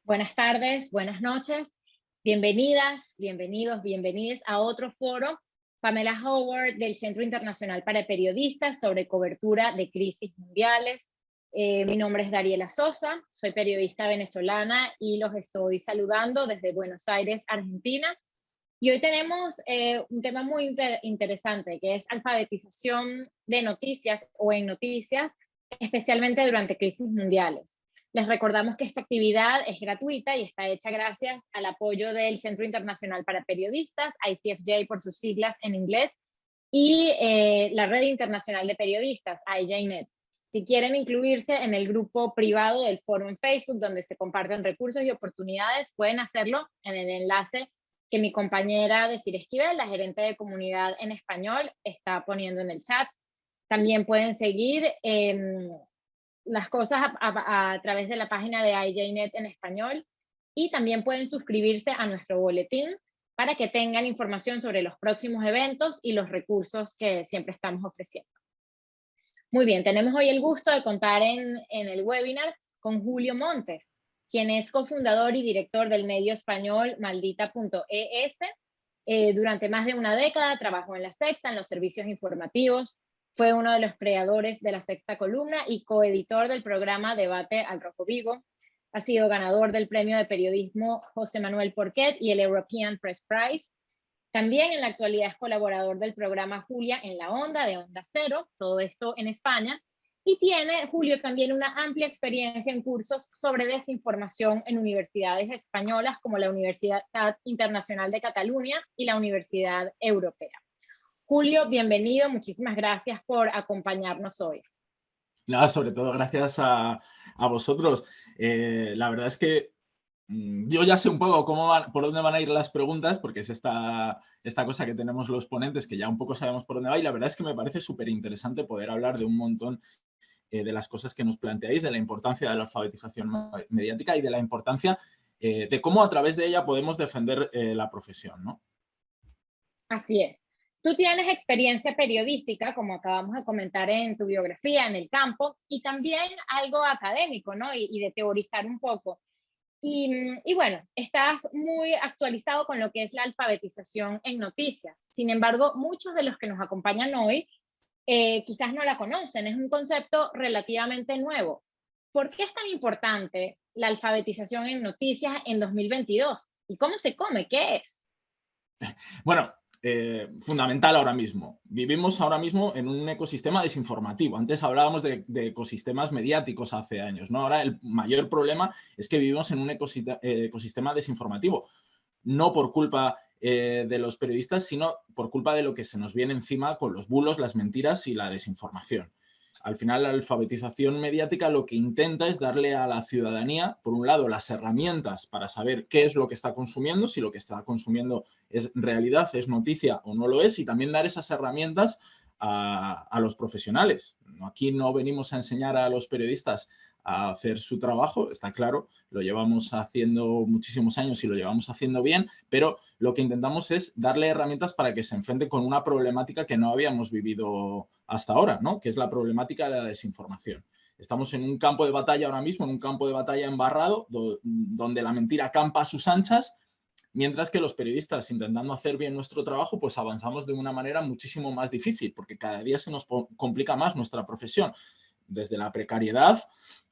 Buenas tardes, buenas noches. Bienvenidas, bienvenidos, bienvenidas a otro foro. Pamela Howard del Centro Internacional para Periodistas sobre cobertura de crisis mundiales. Mi nombre es Dariela Sosa, soy periodista venezolana y los estoy saludando desde Buenos Aires, Argentina. Y hoy tenemos un tema muy interesante, que es alfabetización de noticias o en noticias, especialmente durante crisis mundiales. Les recordamos que esta actividad es gratuita y está hecha gracias al apoyo del Centro Internacional para Periodistas, ICFJ por sus siglas en inglés, y la Red Internacional de Periodistas, IJNet. Si quieren incluirse en el grupo privado del foro en Facebook, donde se comparten recursos y oportunidades, pueden hacerlo en el enlace que mi compañera Desiree Esquivel, la gerente de comunidad en español, está poniendo en el chat. También pueden seguir las cosas a través de la página de IJNet en español, y también pueden suscribirse a nuestro boletín para que tengan información sobre los próximos eventos y los recursos que siempre estamos ofreciendo. Muy bien, tenemos hoy el gusto de contar en el webinar con Julio Montes, quien es cofundador y director del medio español Maldita.es. Durante más de una década trabajó en La Sexta, en los servicios informativos. Fue uno de los creadores de La Sexta Columna y coeditor del programa Debate al Rojo Vivo. Ha sido ganador del premio de periodismo José Manuel Porquet y el European Press Prize. También en la actualidad es colaborador del programa Julia en la Onda, de Onda Cero, todo esto en España. Y tiene, Julio, también una amplia experiencia en cursos sobre desinformación en universidades españolas como la Universidad Internacional de Cataluña y la Universidad Europea. Julio, bienvenido, muchísimas gracias por acompañarnos hoy. Nada, sobre todo gracias a vosotros. La verdad es que yo ya sé un poco por dónde van a ir las preguntas, porque es esta cosa que tenemos los ponentes, que ya un poco sabemos por dónde va, y la verdad es que me parece súper interesante poder hablar de un montón de las cosas que nos planteáis, de la importancia de la alfabetización mediática y de la importancia de cómo a través de ella podemos defender la profesión, ¿no? Así es. Tú tienes experiencia periodística, como acabamos de comentar en tu biografía, en el campo, y también algo académico, ¿no? Y de teorizar un poco. Y bueno, estás muy actualizado con lo que es la alfabetización en noticias. Sin embargo, muchos de los que nos acompañan hoy quizás no la conocen. Es un concepto relativamente nuevo. ¿Por qué es tan importante la alfabetización en noticias en 2022? ¿Y cómo se come? ¿Qué es? Bueno, fundamental ahora mismo. Vivimos ahora mismo en un ecosistema desinformativo. Antes hablábamos de ecosistemas mediáticos hace años, ¿no? Ahora el mayor problema es que vivimos en un ecosistema desinformativo. No por culpa de los periodistas, sino por culpa de lo que se nos viene encima con los bulos, las mentiras y la desinformación. Al final, la alfabetización mediática lo que intenta es darle a la ciudadanía, por un lado, las herramientas para saber qué es lo que está consumiendo, si lo que está consumiendo es realidad, es noticia o no lo es, y también dar esas herramientas a los profesionales. Aquí no venimos a enseñar a los periodistas a hacer su trabajo, está claro, lo llevamos haciendo muchísimos años y lo llevamos haciendo bien, pero lo que intentamos es darle herramientas para que se enfrente con una problemática que no habíamos vivido hasta ahora, ¿no? Que es la problemática de la desinformación. Estamos en un campo de batalla ahora mismo, en un campo de batalla embarrado, donde la mentira campa a sus anchas, mientras que los periodistas, intentando hacer bien nuestro trabajo, pues avanzamos de una manera muchísimo más difícil, porque cada día se nos complica más nuestra profesión, desde la precariedad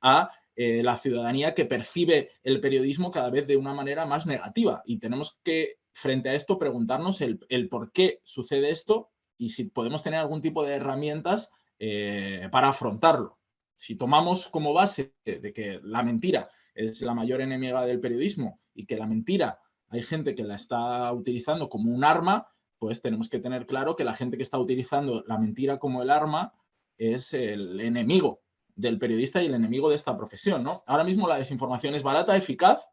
a la ciudadanía que percibe el periodismo cada vez de una manera más negativa. Y tenemos que, frente a esto, preguntarnos el por qué sucede esto y si podemos tener algún tipo de herramientas para afrontarlo. Si tomamos como base de que la mentira es la mayor enemiga del periodismo y que la mentira hay gente que la está utilizando como un arma, pues tenemos que tener claro que la gente que está utilizando la mentira como el arma es el enemigo del periodista y el enemigo de esta profesión, ¿no? Ahora mismo la desinformación es barata, eficaz,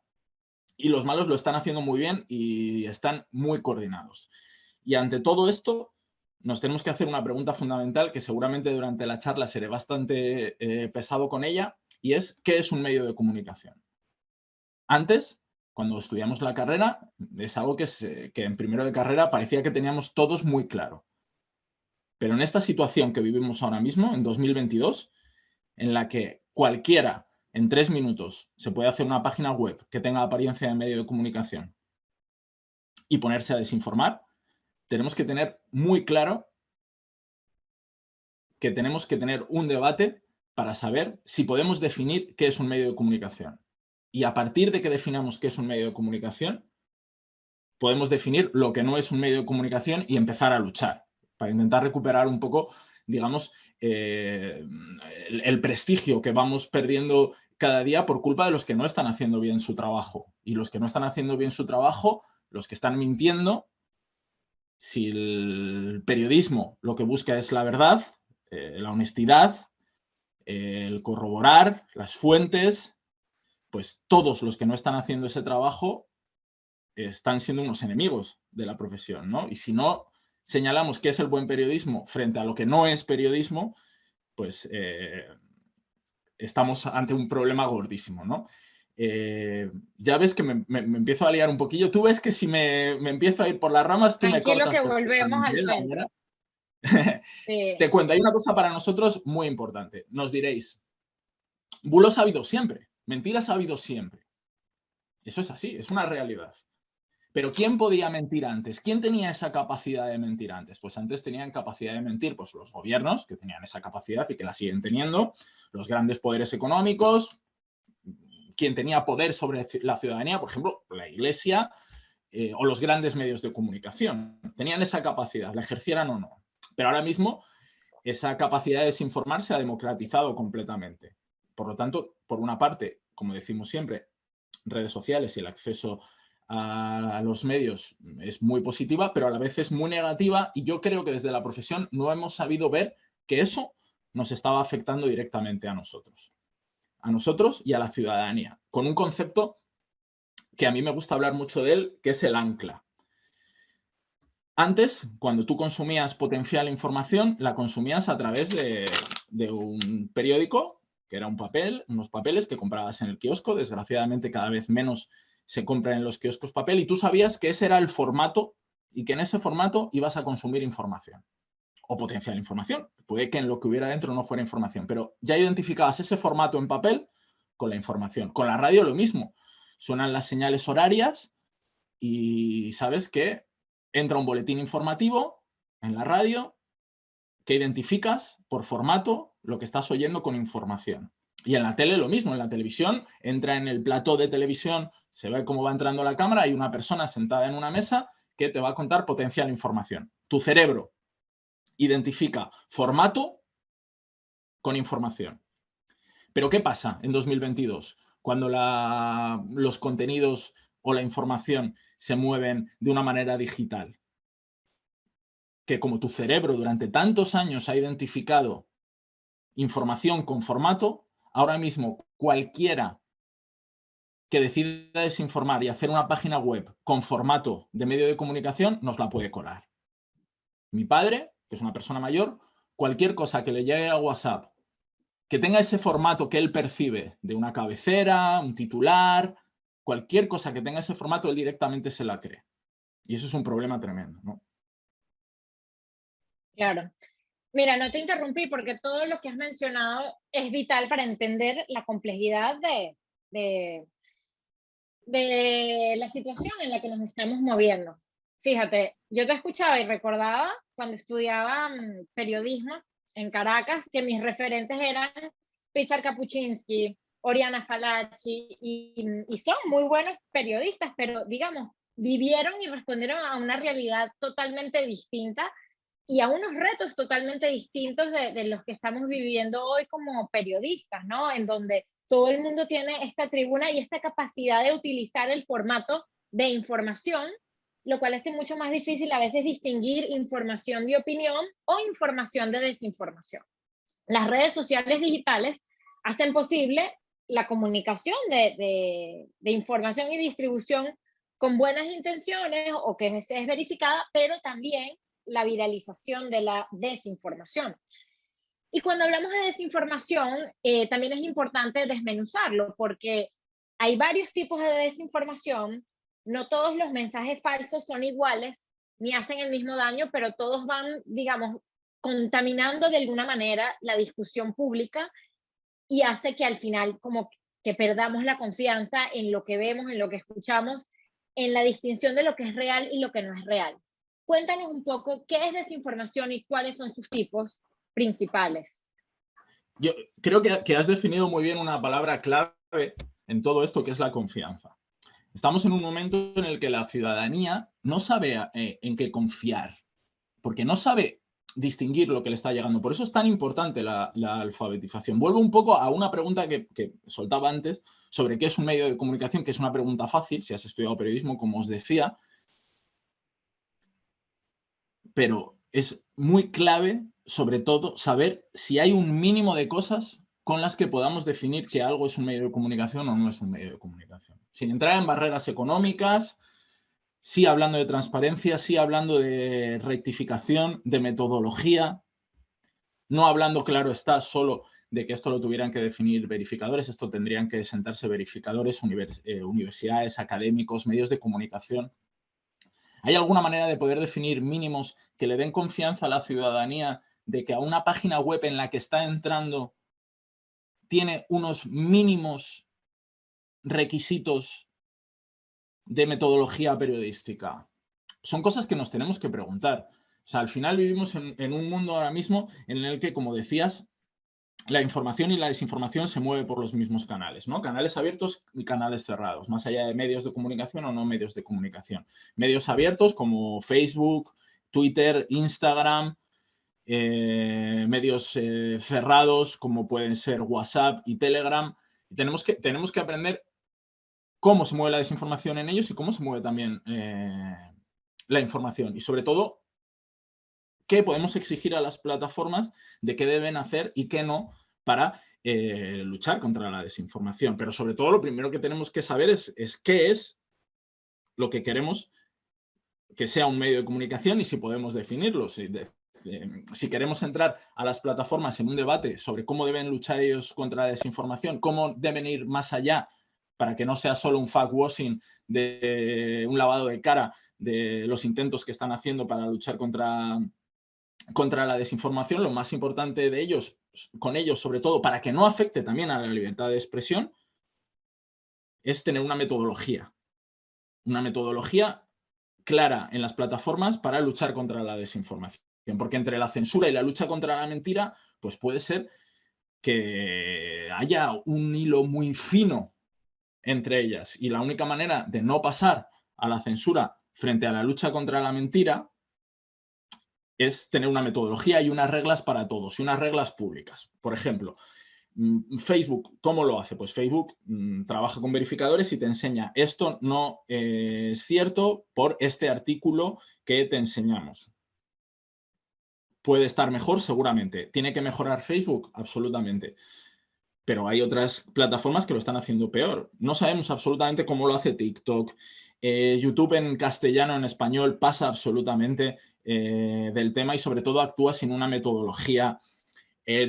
y los malos lo están haciendo muy bien y están muy coordinados. Y ante todo esto, nos tenemos que hacer una pregunta fundamental que seguramente durante la charla seré bastante pesado con ella, y es, ¿qué es un medio de comunicación? Antes, cuando estudiamos la carrera, es algo que en primero de carrera parecía que teníamos todos muy claro. Pero en esta situación que vivimos ahora mismo, en 2022, en la que cualquiera en 3 minutos se puede hacer una página web que tenga apariencia de medio de comunicación y ponerse a desinformar, tenemos que tener muy claro que tenemos que tener un debate para saber si podemos definir qué es un medio de comunicación. Y a partir de que definamos qué es un medio de comunicación, podemos definir lo que no es un medio de comunicación y empezar a luchar para intentar recuperar un poco, digamos, el prestigio que vamos perdiendo cada día por culpa de los que no están haciendo bien su trabajo. Y los que no están haciendo bien su trabajo, los que están mintiendo, si el periodismo lo que busca es la verdad, la honestidad, el corroborar las fuentes, pues todos los que no están haciendo ese trabajo están siendo unos enemigos de la profesión, ¿no? Y si no señalamos qué es el buen periodismo frente a lo que no es periodismo, pues estamos ante un problema gordísimo, ¿no? Ya ves que me empiezo a liar un poquillo. Tú ves que si me empiezo a ir por las ramas, tú me Tranquilo cortas que volvemos perfectamente, al ¿eh, centro. Daniela? Sí. Te cuento, hay una cosa para nosotros muy importante. Nos diréis, bulos ha habido siempre, mentiras ha habido siempre. Eso es así, es una realidad. Pero ¿quién podía mentir antes? ¿Quién tenía esa capacidad de mentir antes? Pues antes tenían capacidad de mentir pues los gobiernos, que tenían esa capacidad y que la siguen teniendo, los grandes poderes económicos, quien tenía poder sobre la ciudadanía, por ejemplo, la Iglesia o los grandes medios de comunicación. Tenían esa capacidad, la ejercieran o no. Pero ahora mismo esa capacidad de desinformar se ha democratizado completamente. Por lo tanto, por una parte, como decimos siempre, redes sociales y el acceso a los medios es muy positiva, pero a la vez es muy negativa y yo creo que desde la profesión no hemos sabido ver que eso nos estaba afectando directamente a nosotros y a la ciudadanía, con un concepto que a mí me gusta hablar mucho de él, que es el ancla. Antes, cuando tú consumías potencial información, la consumías a través de un periódico, que era un papel, unos papeles que comprabas en el kiosco. Desgraciadamente, cada vez menos se compra en los kioscos papel y tú sabías que ese era el formato y que en ese formato ibas a consumir información o potencial información. Puede que en lo que hubiera dentro no fuera información, pero ya identificabas ese formato en papel con la información. Con la radio lo mismo. Suenan las señales horarias y sabes que entra un boletín informativo en la radio que identificas por formato lo que estás oyendo con información. Y en la tele lo mismo, en la televisión entra en el plató de televisión, se ve cómo va entrando la cámara, hay una persona sentada en una mesa que te va a contar potencial información. Tu cerebro identifica formato con información. Pero ¿qué pasa en 2022 cuando los contenidos o la información se mueven de una manera digital? Que como tu cerebro durante tantos años ha identificado información con formato, ahora mismo cualquiera que decida desinformar y hacer una página web con formato de medio de comunicación nos la puede colar. Mi padre, que es una persona mayor, cualquier cosa que le llegue a WhatsApp que tenga ese formato que él percibe de una cabecera, un titular, cualquier cosa que tenga ese formato, él directamente se la cree. Y eso es un problema tremendo, ¿no? Claro. Mira, no te interrumpí porque todo lo que has mencionado es vital para entender la complejidad de, de la situación en la que nos estamos moviendo. Fíjate, yo te escuchaba y recordaba cuando estudiaba periodismo en Caracas que mis referentes eran Richard Kapuczynski, Oriana Fallaci, y son muy buenos periodistas, pero digamos, vivieron y respondieron a una realidad totalmente distinta y a unos retos totalmente distintos de los que estamos viviendo hoy como periodistas, ¿no? En donde todo el mundo tiene esta tribuna y esta capacidad de utilizar el formato de información, lo cual hace mucho más difícil a veces distinguir información de opinión o información de desinformación. Las redes sociales digitales hacen posible la comunicación de información y distribución con buenas intenciones o que es verificada, pero también la viralización de la desinformación. Y cuando hablamos de desinformación, también es importante desmenuzarlo, porque hay varios tipos de desinformación, no todos los mensajes falsos son iguales, ni hacen el mismo daño, pero todos van, digamos, contaminando de alguna manera la discusión pública y hace que al final como que perdamos la confianza en lo que vemos, en lo que escuchamos, en la distinción de lo que es real y lo que no es real. Cuéntanos un poco qué es desinformación y cuáles son sus tipos principales. Yo creo que has definido muy bien una palabra clave en todo esto, que es la confianza. Estamos en un momento en el que la ciudadanía no sabe en qué confiar, porque no sabe distinguir lo que le está llegando. Por eso es tan importante la alfabetización. Vuelvo un poco a una pregunta que soltaba antes sobre qué es un medio de comunicación, que es una pregunta fácil, si has estudiado periodismo, como os decía, pero es muy clave, sobre todo, saber si hay un mínimo de cosas con las que podamos definir que algo es un medio de comunicación o no es un medio de comunicación. Sin entrar en barreras económicas, sí hablando de transparencia, sí hablando de rectificación, de metodología, no hablando, claro está, solo de que esto lo tuvieran que definir verificadores, esto tendrían que sentarse verificadores, universidades, académicos, medios de comunicación. ¿Hay alguna manera de poder definir mínimos que le den confianza a la ciudadanía de que a una página web en la que está entrando tiene unos mínimos requisitos de metodología periodística? Son cosas que nos tenemos que preguntar. O sea, al final vivimos en un mundo ahora mismo en el que, como decías, la información y la desinformación se mueve por los mismos canales, ¿no? Canales abiertos y canales cerrados, más allá de medios de comunicación o no medios de comunicación. Medios abiertos como Facebook, Twitter, Instagram, medios cerrados como pueden ser WhatsApp y Telegram. Y tenemos que aprender cómo se mueve la desinformación en ellos y cómo se mueve también la información. Y sobre todo, qué podemos exigir a las plataformas de qué deben hacer y qué no para luchar contra la desinformación. Pero sobre todo, lo primero que tenemos que saber es qué es lo que queremos que sea un medio de comunicación y si podemos definirlo. Si queremos entrar a las plataformas en un debate sobre cómo deben luchar ellos contra la desinformación, cómo deben ir más allá para que no sea solo un fact-washing, de un lavado de cara de los intentos que están haciendo para luchar contra la desinformación, lo más importante de ellos, con ellos sobre todo, para que no afecte también a la libertad de expresión, es tener una metodología clara en las plataformas para luchar contra la desinformación. Porque entre la censura y la lucha contra la mentira, pues puede ser que haya un hilo muy fino entre ellas. Y la única manera de no pasar a la censura frente a la lucha contra la mentira es tener una metodología y unas reglas para todos, y unas reglas públicas. Por ejemplo, Facebook, ¿cómo lo hace? Pues Facebook trabaja con verificadores y te enseña esto no es cierto por este artículo que te enseñamos. ¿Puede estar mejor? Seguramente. ¿Tiene que mejorar Facebook? Absolutamente. Pero hay otras plataformas que lo están haciendo peor. No sabemos absolutamente cómo lo hace TikTok. YouTube en castellano, en español, pasa absolutamente del tema y sobre todo actúa sin una metodología.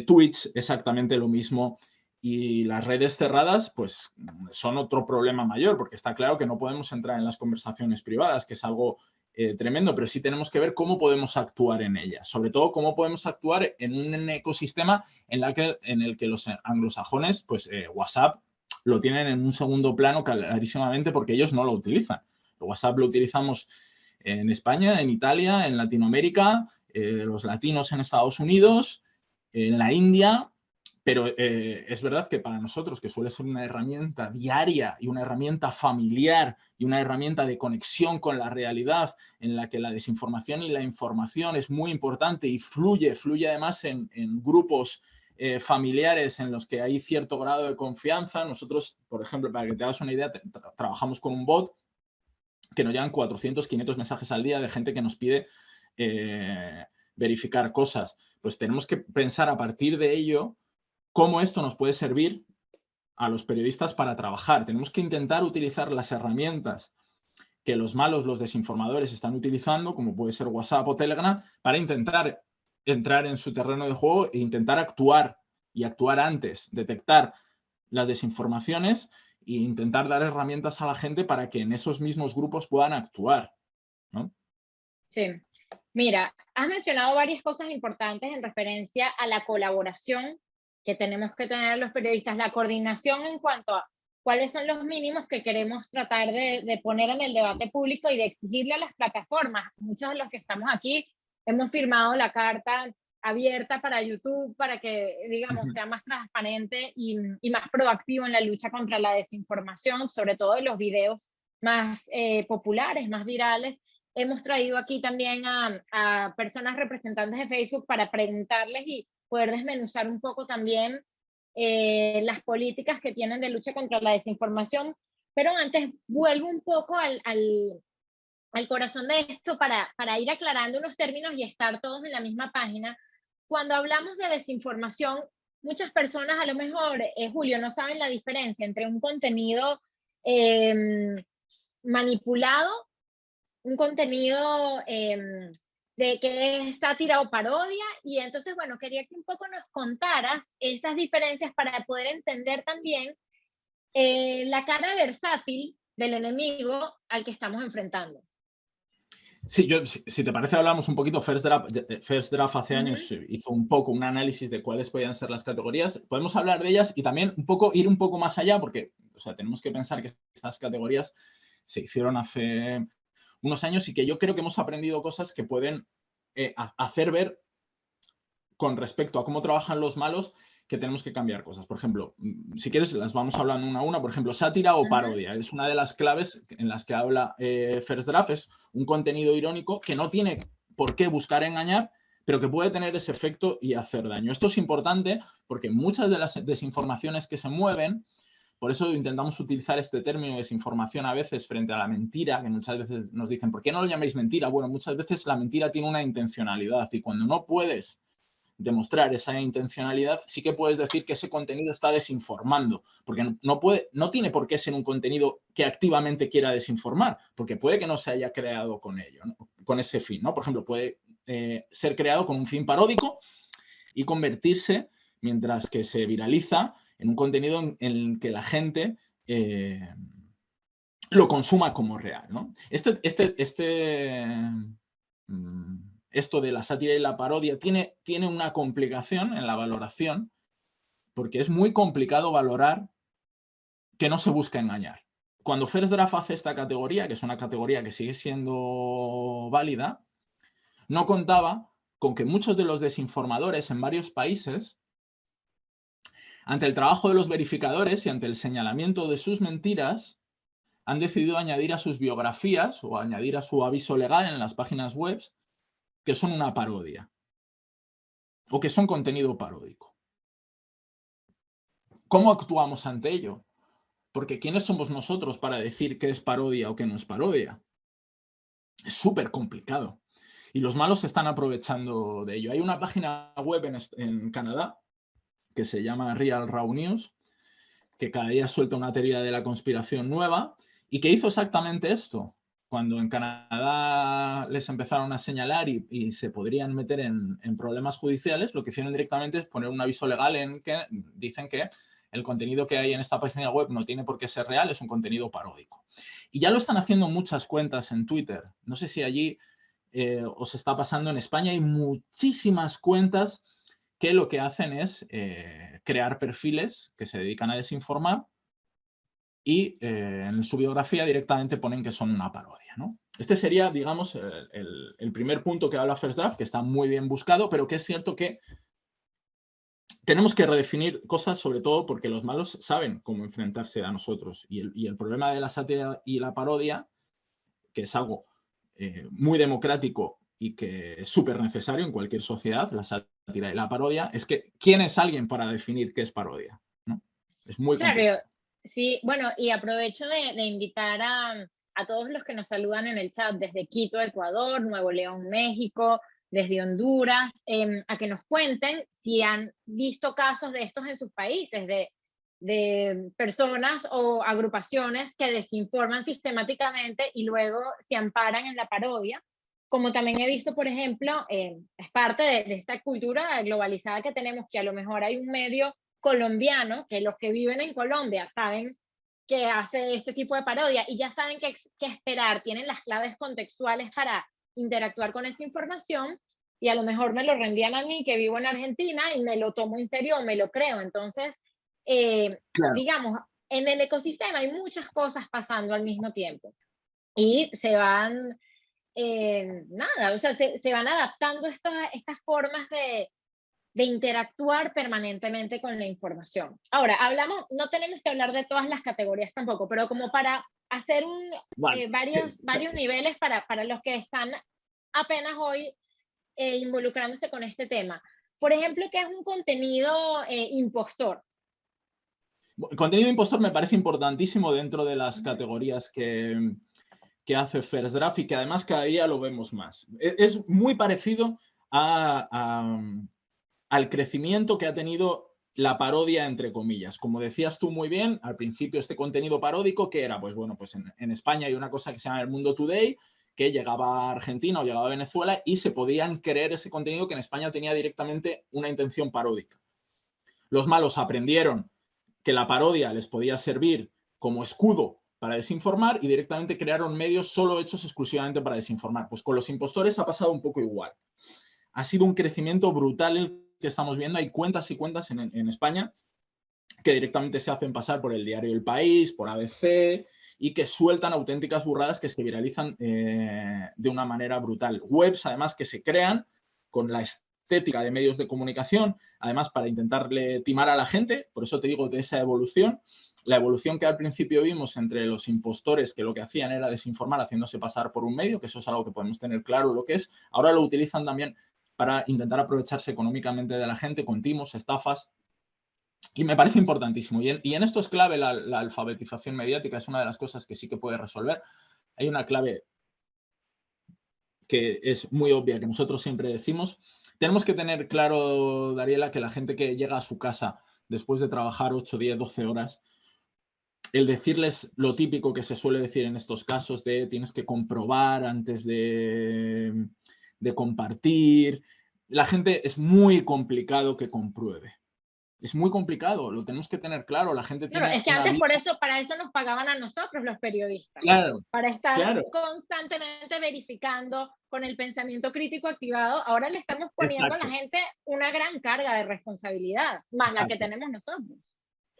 Twitch, exactamente lo mismo. Y las redes cerradas, pues son otro problema mayor, porque está claro que no podemos entrar en las conversaciones privadas, que es algo tremendo, pero sí tenemos que ver cómo podemos actuar en ellas. Sobre todo, cómo podemos actuar en un ecosistema en el que los anglosajones, pues WhatsApp lo tienen en un segundo plano clarísimamente porque ellos no lo utilizan. WhatsApp lo utilizamos en España, en Italia, en Latinoamérica, los latinos en Estados Unidos, en la India, pero es verdad que para nosotros, que suele ser una herramienta diaria y una herramienta familiar y una herramienta de conexión con la realidad, en la que la desinformación y la información es muy importante y fluye además en grupos familiares en los que hay cierto grado de confianza. Nosotros, por ejemplo, para que te hagas una idea, trabajamos con un bot que nos llegan 400, 500 mensajes al día de gente que nos pide verificar cosas. Pues tenemos que pensar a partir de ello cómo esto nos puede servir a los periodistas para trabajar. Tenemos que intentar utilizar las herramientas que los malos, los desinformadores están utilizando, como puede ser WhatsApp o Telegram, para intentar entrar en su terreno de juego e intentar actuar y actuar antes, detectar las desinformaciones e intentar dar herramientas a la gente para que en esos mismos grupos puedan actuar, ¿no? Sí. Mira, has mencionado varias cosas importantes en referencia a la colaboración que tenemos que tener los periodistas, la coordinación en cuanto a cuáles son los mínimos que queremos tratar de poner en el debate público y de exigirle a las plataformas. Muchos de los que estamos aquí hemos firmado la carta abierta para YouTube para que, digamos, sea más transparente y más proactivo en la lucha contra la desinformación, sobre todo en los videos más populares, más virales. Hemos traído aquí también a personas representantes de Facebook para preguntarles y poder desmenuzar un poco también las políticas que tienen de lucha contra la desinformación. Pero antes vuelvo un poco al corazón de esto para ir aclarando unos términos y estar todos en la misma página. Cuando hablamos de desinformación, muchas personas a lo mejor, Julio, no saben la diferencia entre un contenido manipulado, un contenido de que es sátira o parodia, y entonces, bueno, quería que un poco nos contaras esas diferencias para poder entender también la cara versátil del enemigo al que estamos enfrentando. Sí, si te parece, hablamos un poquito. First Draft hace años hizo un poco un análisis de cuáles podían ser las categorías. Podemos hablar de ellas y también ir un poco más allá, porque, o sea, tenemos que pensar que estas categorías se hicieron hace unos años y que yo creo que hemos aprendido cosas que pueden hacer ver, con respecto a cómo trabajan los malos, que tenemos que cambiar cosas. Por ejemplo, si quieres, las vamos hablando una a una. Por ejemplo, sátira o parodia. Es una de las claves en las que habla First Draft. Es un contenido irónico que no tiene por qué buscar engañar, pero que puede tener ese efecto y hacer daño. Esto es importante porque muchas de las desinformaciones que se mueven, por eso intentamos utilizar este término de desinformación a veces frente a la mentira, que muchas veces nos dicen, ¿por qué no lo llamáis mentira? Bueno, muchas veces la mentira tiene una intencionalidad y cuando no puedes demostrar esa intencionalidad, sí que puedes decir que ese contenido está desinformando, porque no tiene por qué ser un contenido que activamente quiera desinformar, porque puede que no se haya creado con ello, ¿no? Con ese fin, ¿no? Por ejemplo, puede ser creado con un fin paródico y convertirse, mientras que se viraliza, en un contenido en el que la gente lo consuma como real, ¿no? Esto de la sátira y la parodia tiene una complicación en la valoración, porque es muy complicado valorar que no se busca engañar. Cuando First Draft hace esta categoría, que es una categoría que sigue siendo válida, no contaba con que muchos de los desinformadores en varios países, ante el trabajo de los verificadores y ante el señalamiento de sus mentiras, han decidido añadir a sus biografías o añadir a su aviso legal en las páginas web que son una parodia o que son contenido paródico. ¿Cómo actuamos ante ello? Porque ¿quiénes somos nosotros para decir qué es parodia o qué no es parodia? Es súper complicado. Y los malos se están aprovechando de ello. Hay una página web en Canadá que se llama Real Raw News, que cada día suelta una teoría de la conspiración nueva y que hizo exactamente esto. Cuando en Canadá les empezaron a señalar y se podrían meter en problemas judiciales, lo que hicieron directamente es poner un aviso legal en que dicen que el contenido que hay en esta página web no tiene por qué ser real, es un contenido paródico. Y ya lo están haciendo muchas cuentas en Twitter. No sé si allí os está pasando. En España hay muchísimas cuentas que lo que hacen es crear perfiles que se dedican a desinformar y en su biografía directamente ponen que son una parodia, ¿no? Este sería, digamos, el primer punto que habla First Draft, que está muy bien buscado, pero que es cierto que tenemos que redefinir cosas, sobre todo porque los malos saben cómo enfrentarse a nosotros. Y el problema de la sátira y la parodia, que es algo muy democrático y que es súper necesario en cualquier sociedad, la sátira y la parodia, es que ¿quién es alguien para definir qué es parodia? ¿No? Es muy complicado. Claro, sí, bueno, y aprovecho de invitar a todos los que nos saludan en el chat desde Quito, Ecuador, Nuevo León, México, desde Honduras, a que nos cuenten si han visto casos de estos en sus países, de personas o agrupaciones que desinforman sistemáticamente y luego se amparan en la parodia. Como también he visto, por ejemplo, es parte de esta cultura globalizada que tenemos, que a lo mejor hay un medio colombiano, que los que viven en Colombia saben que hace este tipo de parodia y ya saben qué esperar, tienen las claves contextuales para interactuar con esa información, y a lo mejor me lo reenvían a mí, que vivo en Argentina, y me lo tomo en serio o me lo creo. Entonces, Claro. digamos, en el ecosistema hay muchas cosas pasando al mismo tiempo y se van, nada, o sea, se van adaptando estas formas de interactuar permanentemente con la información. Ahora, hablamos, no tenemos que hablar de todas las categorías tampoco, pero como para hacer Vale. Sí, varios niveles para los que están apenas hoy involucrándose con este tema. Por ejemplo, ¿qué es un contenido impostor? contenido impostor me parece importantísimo dentro de las categorías que hace First Draft y que además cada día lo vemos más. Es muy parecido al crecimiento que ha tenido la parodia, entre comillas. Como decías tú muy bien, al principio este contenido paródico, ¿qué era? Pues bueno, pues en España hay una cosa que se llama El Mundo Today, que llegaba a Argentina o llegaba a Venezuela y se podían creer ese contenido que en España tenía directamente una intención paródica. Los malos aprendieron que la parodia les podía servir como escudo para desinformar y directamente crearon medios solo hechos exclusivamente para desinformar. Pues con los impostores ha pasado un poco igual. Ha sido un crecimiento brutal el que estamos viendo. Hay cuentas y cuentas en España que directamente se hacen pasar por el diario El País, por ABC, y que sueltan auténticas burradas que se viralizan de una manera brutal. Webs, además, que se crean con la estética de medios de comunicación, además para intentarle timar a la gente, por eso te digo de esa evolución, la evolución que al principio vimos entre los impostores que lo que hacían era desinformar haciéndose pasar por un medio, que eso es algo que podemos tener claro lo que es, ahora lo utilizan también para intentar aprovecharse económicamente de la gente con timos, estafas, y me parece importantísimo. Y en esto es clave la alfabetización mediática, es una de las cosas que sí que puede resolver. Hay una clave que es muy obvia, que nosotros siempre decimos. Tenemos que tener claro, Dariela, que la gente que llega a su casa después de trabajar 8, 10, 12 horas, el decirles lo típico que se suele decir en estos casos de tienes que comprobar antes de compartir, la gente es muy complicado que compruebe. Es muy complicado, lo tenemos que tener claro. La gente Claro, tiene es que una antes vida. por eso, para eso nos pagaban a nosotros los periodistas, Claro, para estar claro, constantemente verificando con el pensamiento crítico activado. Ahora le estamos poniendo a la exacto, gente una gran carga de responsabilidad, más la que exacto. tenemos nosotros.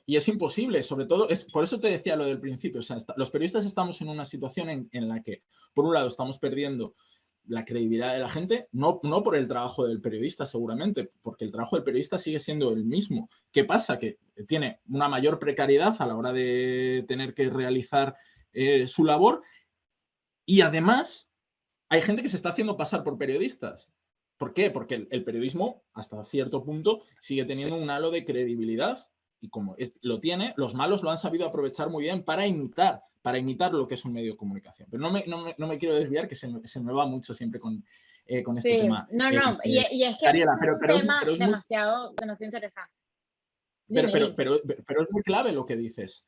Y es imposible, sobre todo, por eso te decía lo del principio, o sea, los periodistas estamos en una situación en la que, por un lado, estamos perdiendo la credibilidad de la gente, no por el trabajo del periodista seguramente, porque el trabajo del periodista sigue siendo el mismo. ¿Qué pasa? Que tiene una mayor precariedad a la hora de tener que realizar su labor y además hay gente que se está haciendo pasar por periodistas. ¿Por qué? Porque el periodismo, hasta cierto punto, sigue teniendo un halo de credibilidad y como lo tiene, los malos lo han sabido aprovechar muy bien para imitar lo que es un medio de comunicación. Pero no me quiero desviar, que se me va mucho siempre con este Sí, tema. no, no, y es que es Ariela, un tema demasiado, demasiado interesante. pero, Dime, pero, dime. pero, pero es muy clave lo que dices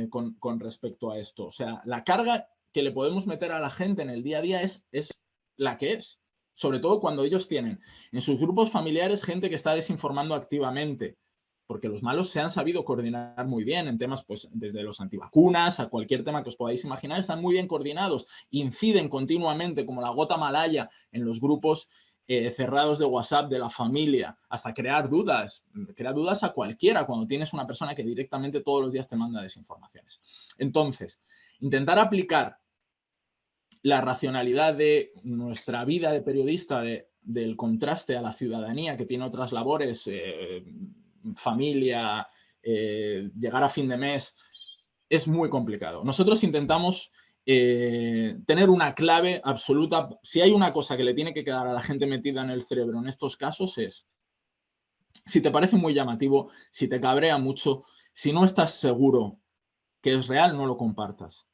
con respecto a esto. O sea, la carga que le podemos meter a la gente en el día a día es la que es. Sobre todo cuando ellos tienen en sus grupos familiares gente que está desinformando activamente. Porque los malos se han sabido coordinar muy bien en temas, pues, desde los antivacunas a cualquier tema que os podáis imaginar, están muy bien coordinados, inciden continuamente como la gota malaya en los grupos cerrados de WhatsApp de la familia, hasta crear dudas a cualquiera cuando tienes una persona que directamente todos los días te manda desinformaciones. Entonces, intentar aplicar la racionalidad de nuestra vida de periodista, del contraste a la ciudadanía que tiene otras labores, familia, llegar a fin de mes, es muy complicado. Nosotros intentamos tener una clave absoluta. Si hay una cosa que le tiene que quedar a la gente metida en el cerebro en estos casos es, si te parece muy llamativo, si te cabrea mucho, si no estás seguro que es real, no lo compartas.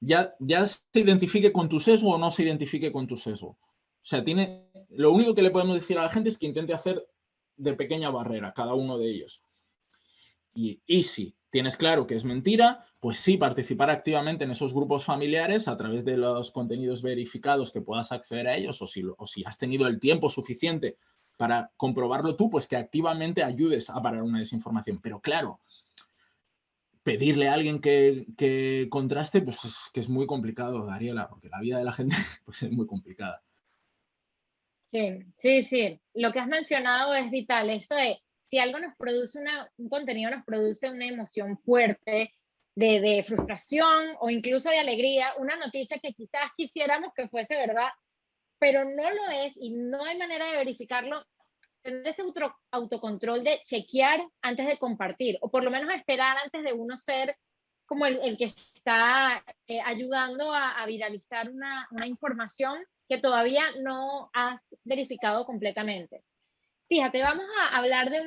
Ya se identifique con tu sesgo o no se identifique con tu sesgo. O sea, lo único que le podemos decir a la gente es que intente hacer de pequeña barrera cada uno de ellos. Y si tienes claro que es mentira, pues sí, participar activamente en esos grupos familiares a través de los contenidos verificados que puedas acceder a ellos, o si has tenido el tiempo suficiente para comprobarlo tú, pues que activamente ayudes a parar una desinformación. Pero claro, pedirle a alguien que contraste, pues es que es muy complicado, Dariela, porque la vida de la gente pues es muy complicada. Sí, sí, sí. Lo que has mencionado es vital. Eso de si algo nos produce un contenido nos produce una emoción fuerte de frustración o incluso de alegría, una noticia que quizás quisiéramos que fuese verdad, pero no lo es y no hay manera de verificarlo, tener ese autocontrol de chequear antes de compartir, o por lo menos esperar antes de uno ser como el que está ayudando a viralizar una información que todavía no has verificado completamente. Fíjate, vamos a hablar de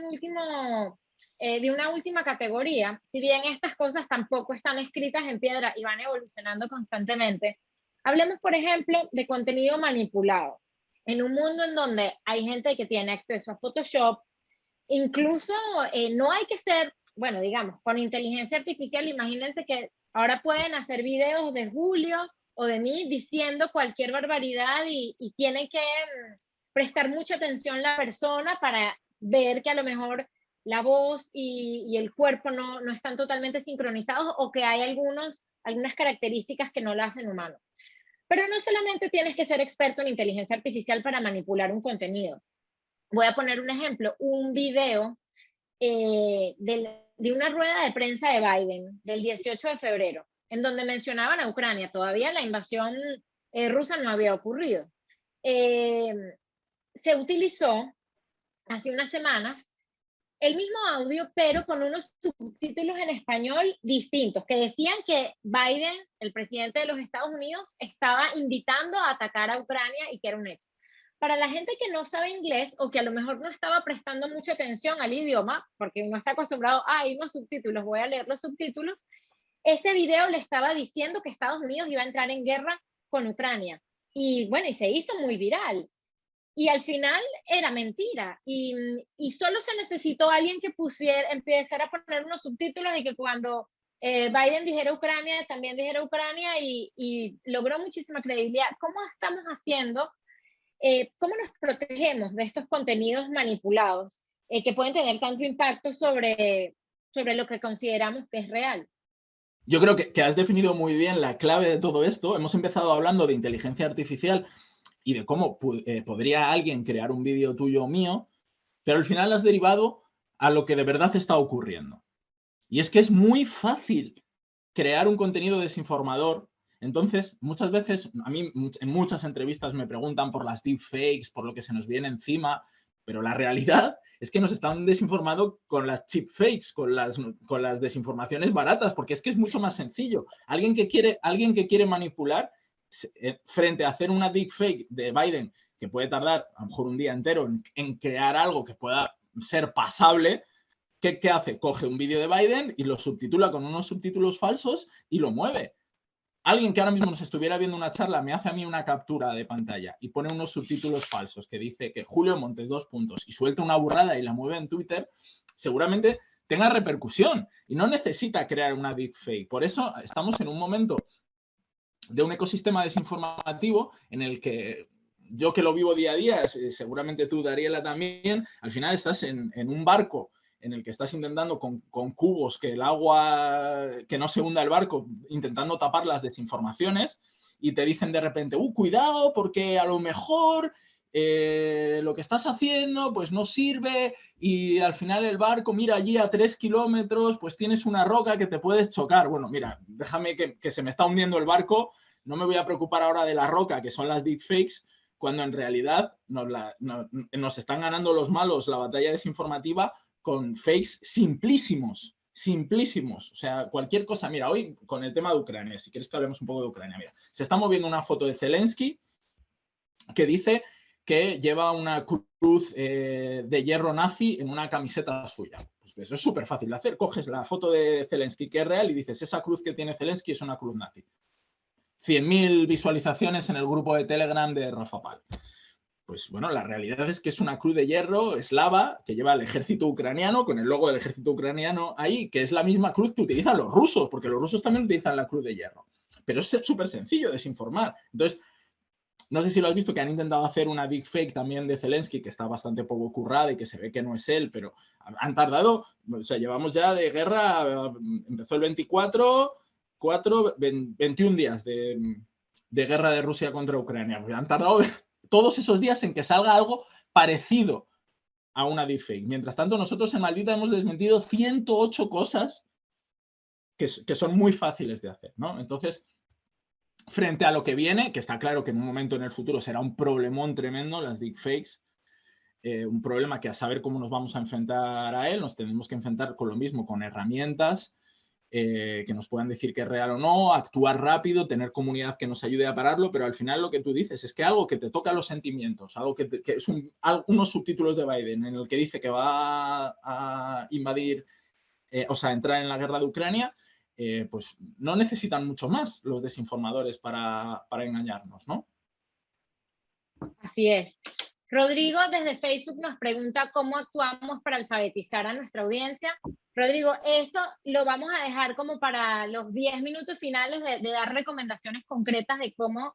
una última categoría. Si bien estas cosas tampoco están escritas en piedra y van evolucionando constantemente, hablemos, por ejemplo, de contenido manipulado. En un mundo en donde hay gente que tiene acceso a Photoshop, incluso no hay que ser, bueno, digamos, con inteligencia artificial, imagínense que ahora pueden hacer videos de Julio o de mí diciendo cualquier barbaridad y tienen que prestar mucha atención la persona para ver que a lo mejor la voz y el cuerpo no están totalmente sincronizados o que hay algunas características que no lo hacen humano. Pero no solamente tienes que ser experto en inteligencia artificial para manipular un contenido. Voy a poner un ejemplo, un video de una rueda de prensa de Biden del 18 de febrero, en donde mencionaban a Ucrania. Todavía la invasión rusa no había ocurrido. Eh, Se utilizó hace unas semanas el mismo audio, pero con unos subtítulos en español distintos, que decían que Biden, el presidente de los Estados Unidos, estaba invitando a atacar a Ucrania y que era un éxito. Para la gente que no sabe inglés o que a lo mejor no estaba prestando mucha atención al idioma, porque uno está acostumbrado a ir los subtítulos, voy a leer los subtítulos, ese video le estaba diciendo que Estados Unidos iba a entrar en guerra con Ucrania. Y bueno, y se hizo muy viral. Y al final era mentira. Y solo se necesitó alguien que empezara a poner unos subtítulos y que cuando Biden dijera Ucrania, también dijera Ucrania y logró muchísima credibilidad. ¿Cómo estamos haciendo? ¿Cómo nos protegemos de estos contenidos manipulados que pueden tener tanto impacto sobre lo que consideramos que es real? Yo creo que has definido muy bien la clave de todo esto. Hemos empezado hablando de inteligencia artificial y de cómo podría alguien crear un vídeo tuyo o mío, pero al final has derivado a lo que de verdad está ocurriendo. Y es que es muy fácil crear un contenido desinformador. Entonces, muchas veces, a mí en muchas entrevistas me preguntan por las deepfakes, por lo que se nos viene encima, pero la realidad es que nos están desinformando con las cheap fakes, con las desinformaciones baratas, porque es que es mucho más sencillo. Alguien que quiere manipular frente a hacer una deepfake de Biden, que puede tardar a lo mejor un día entero en crear algo que pueda ser pasable, ¿qué hace? Coge un vídeo de Biden y lo subtitula con unos subtítulos falsos y lo mueve. Alguien que ahora mismo nos estuviera viendo una charla me hace a mí una captura de pantalla y pone unos subtítulos falsos que dice que Julio Montes, y suelta una burrada y la mueve en Twitter, seguramente tenga repercusión y no necesita crear una deepfake. Por eso estamos en un momento de un ecosistema desinformativo en el que yo, que lo vivo día a día, seguramente tú, Dariela, también, al final estás en un barco en el que estás intentando con cubos que el agua, que no se hunda el barco, intentando tapar las desinformaciones, y te dicen de repente, cuidado, porque a lo mejor lo que estás haciendo pues no sirve, y al final el barco, mira, allí a 3 kilómetros pues tienes una roca que te puedes chocar. Bueno, mira, déjame que se me está hundiendo el barco, no me voy a preocupar ahora de la roca, que son las deepfakes, cuando en realidad nos están ganando los malos la batalla desinformativa con fakes simplísimos, simplísimos. O sea, cualquier cosa. Mira, hoy con el tema de Ucrania, si quieres que hablemos un poco de Ucrania, mira, se está moviendo una foto de Zelensky que dice que lleva una cruz de hierro nazi en una camiseta suya. Pues eso es súper fácil de hacer. Coges la foto de Zelensky, que es real, y dices, esa cruz que tiene Zelensky es una cruz nazi. 100.000 visualizaciones en el grupo de Telegram de Rafa Pal. Pues bueno, la realidad es que es una cruz de hierro eslava que lleva el ejército ucraniano, con el logo del ejército ucraniano ahí, que es la misma cruz que utilizan los rusos, porque los rusos también utilizan la cruz de hierro. Pero es súper sencillo desinformar. Entonces, no sé si lo has visto, que han intentado hacer una deepfake también de Zelensky, que está bastante poco currada y que se ve que no es él, pero han tardado, o sea, llevamos ya de guerra, empezó el 24, 21 días de guerra de Rusia contra Ucrania. Han tardado todos esos días en que salga algo parecido a una deepfake. Mientras tanto, nosotros en Maldita hemos desmentido 108 cosas que son muy fáciles de hacer, ¿no? Entonces, frente a lo que viene, que está claro que en un momento en el futuro será un problemón tremendo, las deepfakes, un problema que a saber cómo nos vamos a enfrentar a él, nos tenemos que enfrentar con lo mismo, con herramientas que nos puedan decir que es real o no, actuar rápido, tener comunidad que nos ayude a pararlo, pero al final lo que tú dices es que algo que te toca los sentimientos, algo que es unos subtítulos de Biden en el que dice que va a invadir, o sea, entrar en la guerra de Ucrania, pues no necesitan mucho más los desinformadores para engañarnos, ¿no? Así es. Rodrigo desde Facebook nos pregunta cómo actuamos para alfabetizar a nuestra audiencia. Rodrigo, eso lo vamos a dejar como para los 10 minutos finales de dar recomendaciones concretas de cómo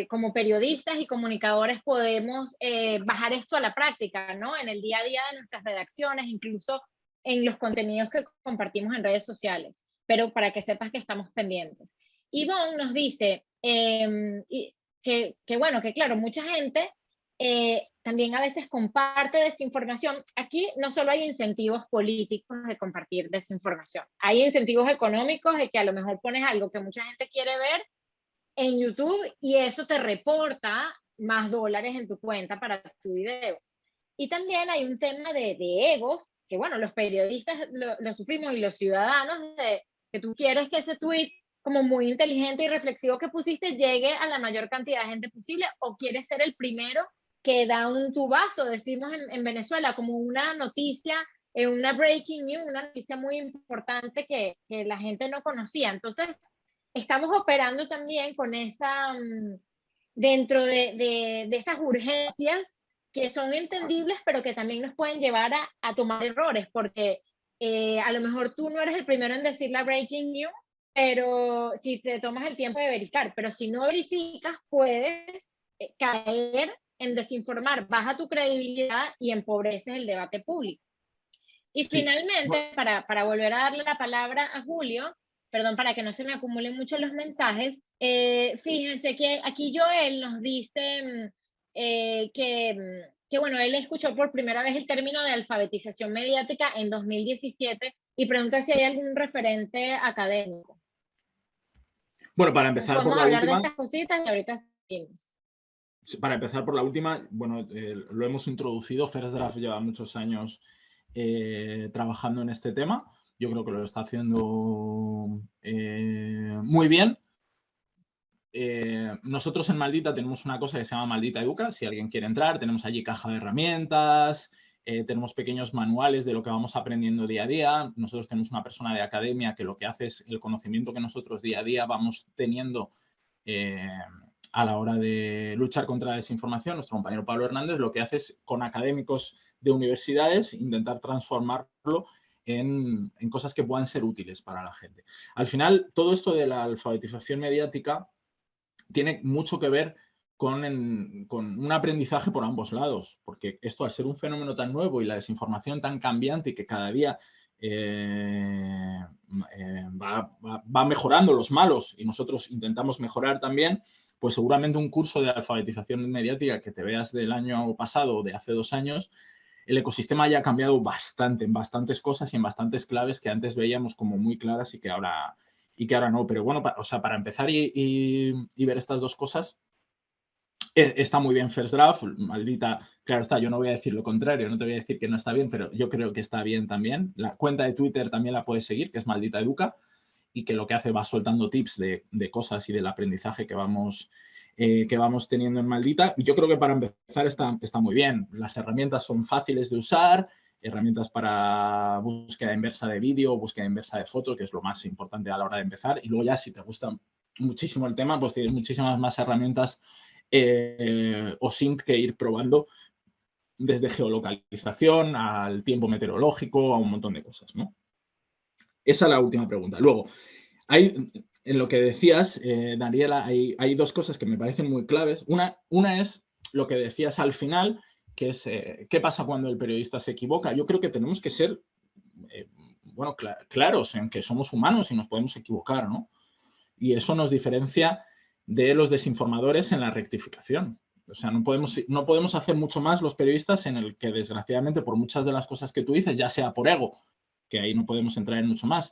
como periodistas y comunicadores podemos bajar esto a la práctica, ¿no? En el día a día de nuestras redacciones, incluso en los contenidos que compartimos en redes sociales, pero para que sepas que estamos pendientes. Ivonne nos dice bueno, que claro, mucha gente también a veces comparte desinformación. Aquí no solo hay incentivos políticos de compartir desinformación, hay incentivos económicos de que a lo mejor pones algo que mucha gente quiere ver en YouTube y eso te reporta más dólares en tu cuenta para tu video. Y también hay un tema de egos, que bueno, los periodistas lo sufrimos y los ciudadanos, de que tú quieres que ese tweet como muy inteligente y reflexivo que pusiste llegue a la mayor cantidad de gente posible, o quieres ser el primero que da un tubazo, decimos en Venezuela, como una noticia, una breaking news, una noticia muy importante que la gente no conocía. Entonces, estamos operando también con esa, dentro de esas urgencias que son entendibles, pero que también nos pueden llevar a tomar errores, porque a lo mejor tú no eres el primero en decir la breaking news, pero si te tomas el tiempo de verificar, pero si no verificas, puedes caer en desinformar, baja tu credibilidad y empobreces el debate público. Y sí, finalmente, para volver a darle la palabra a Julio, perdón, para que no se me acumulen mucho los mensajes, fíjense que aquí Joel nos dice que, bueno, él escuchó por primera vez el término de alfabetización mediática en 2017 y pregunta si hay algún referente académico. Bueno, para empezar por la hablar última, de estas cositas y ahorita seguimos. Para empezar por la última, bueno, lo hemos introducido, FirstDraft lleva muchos años trabajando en este tema. Yo creo que lo está haciendo muy bien. Nosotros en Maldita tenemos una cosa que se llama Maldita Educa. Si alguien quiere entrar, tenemos allí caja de herramientas, tenemos pequeños manuales de lo que vamos aprendiendo día a día. Nosotros tenemos una persona de academia que lo que hace es el conocimiento que nosotros día a día vamos teniendo a la hora de luchar contra la desinformación. Nuestro compañero Pablo Hernández lo que hace es, con académicos de universidades, intentar transformarlo en cosas que puedan ser útiles para la gente. Al final, todo esto de la alfabetización mediática tiene mucho que ver con un aprendizaje por ambos lados, porque esto, al ser un fenómeno tan nuevo y la desinformación tan cambiante y que cada día va mejorando los malos y nosotros intentamos mejorar también, pues seguramente un curso de alfabetización mediática que te veas del año pasado o de hace 2 años, el ecosistema ya ha cambiado bastante en bastantes cosas y en bastantes claves que antes veíamos como muy claras y que ahora no. Pero bueno, o sea, para empezar y ver estas dos cosas, está muy bien FirstDraft, Maldita, claro está, yo no voy a decir lo contrario, no te voy a decir que no está bien, pero yo creo que está bien también. La cuenta de Twitter también la puedes seguir, que es Maldita Educa, y que lo que hace va soltando tips de cosas y del aprendizaje que vamos teniendo en Maldita. Y yo creo que para empezar está muy bien. Las herramientas son fáciles de usar, herramientas para búsqueda inversa de vídeo, búsqueda inversa de foto, que es lo más importante a la hora de empezar. Y luego ya, si te gusta muchísimo el tema, pues tienes muchísimas más herramientas o sync que ir probando, desde geolocalización al tiempo meteorológico, a un montón de cosas, ¿no? Esa es la última pregunta. Luego, en lo que decías, Daniela, hay 2 cosas que me parecen muy claves. Una es lo que decías al final, que es qué pasa cuando el periodista se equivoca. Yo creo que tenemos que ser claros en que somos humanos y nos podemos equivocar, ¿no? Y eso nos diferencia de los desinformadores en la rectificación. O sea, no podemos hacer mucho más los periodistas en el que, desgraciadamente, por muchas de las cosas que tú dices, ya sea por ego, que ahí no podemos entrar en mucho más,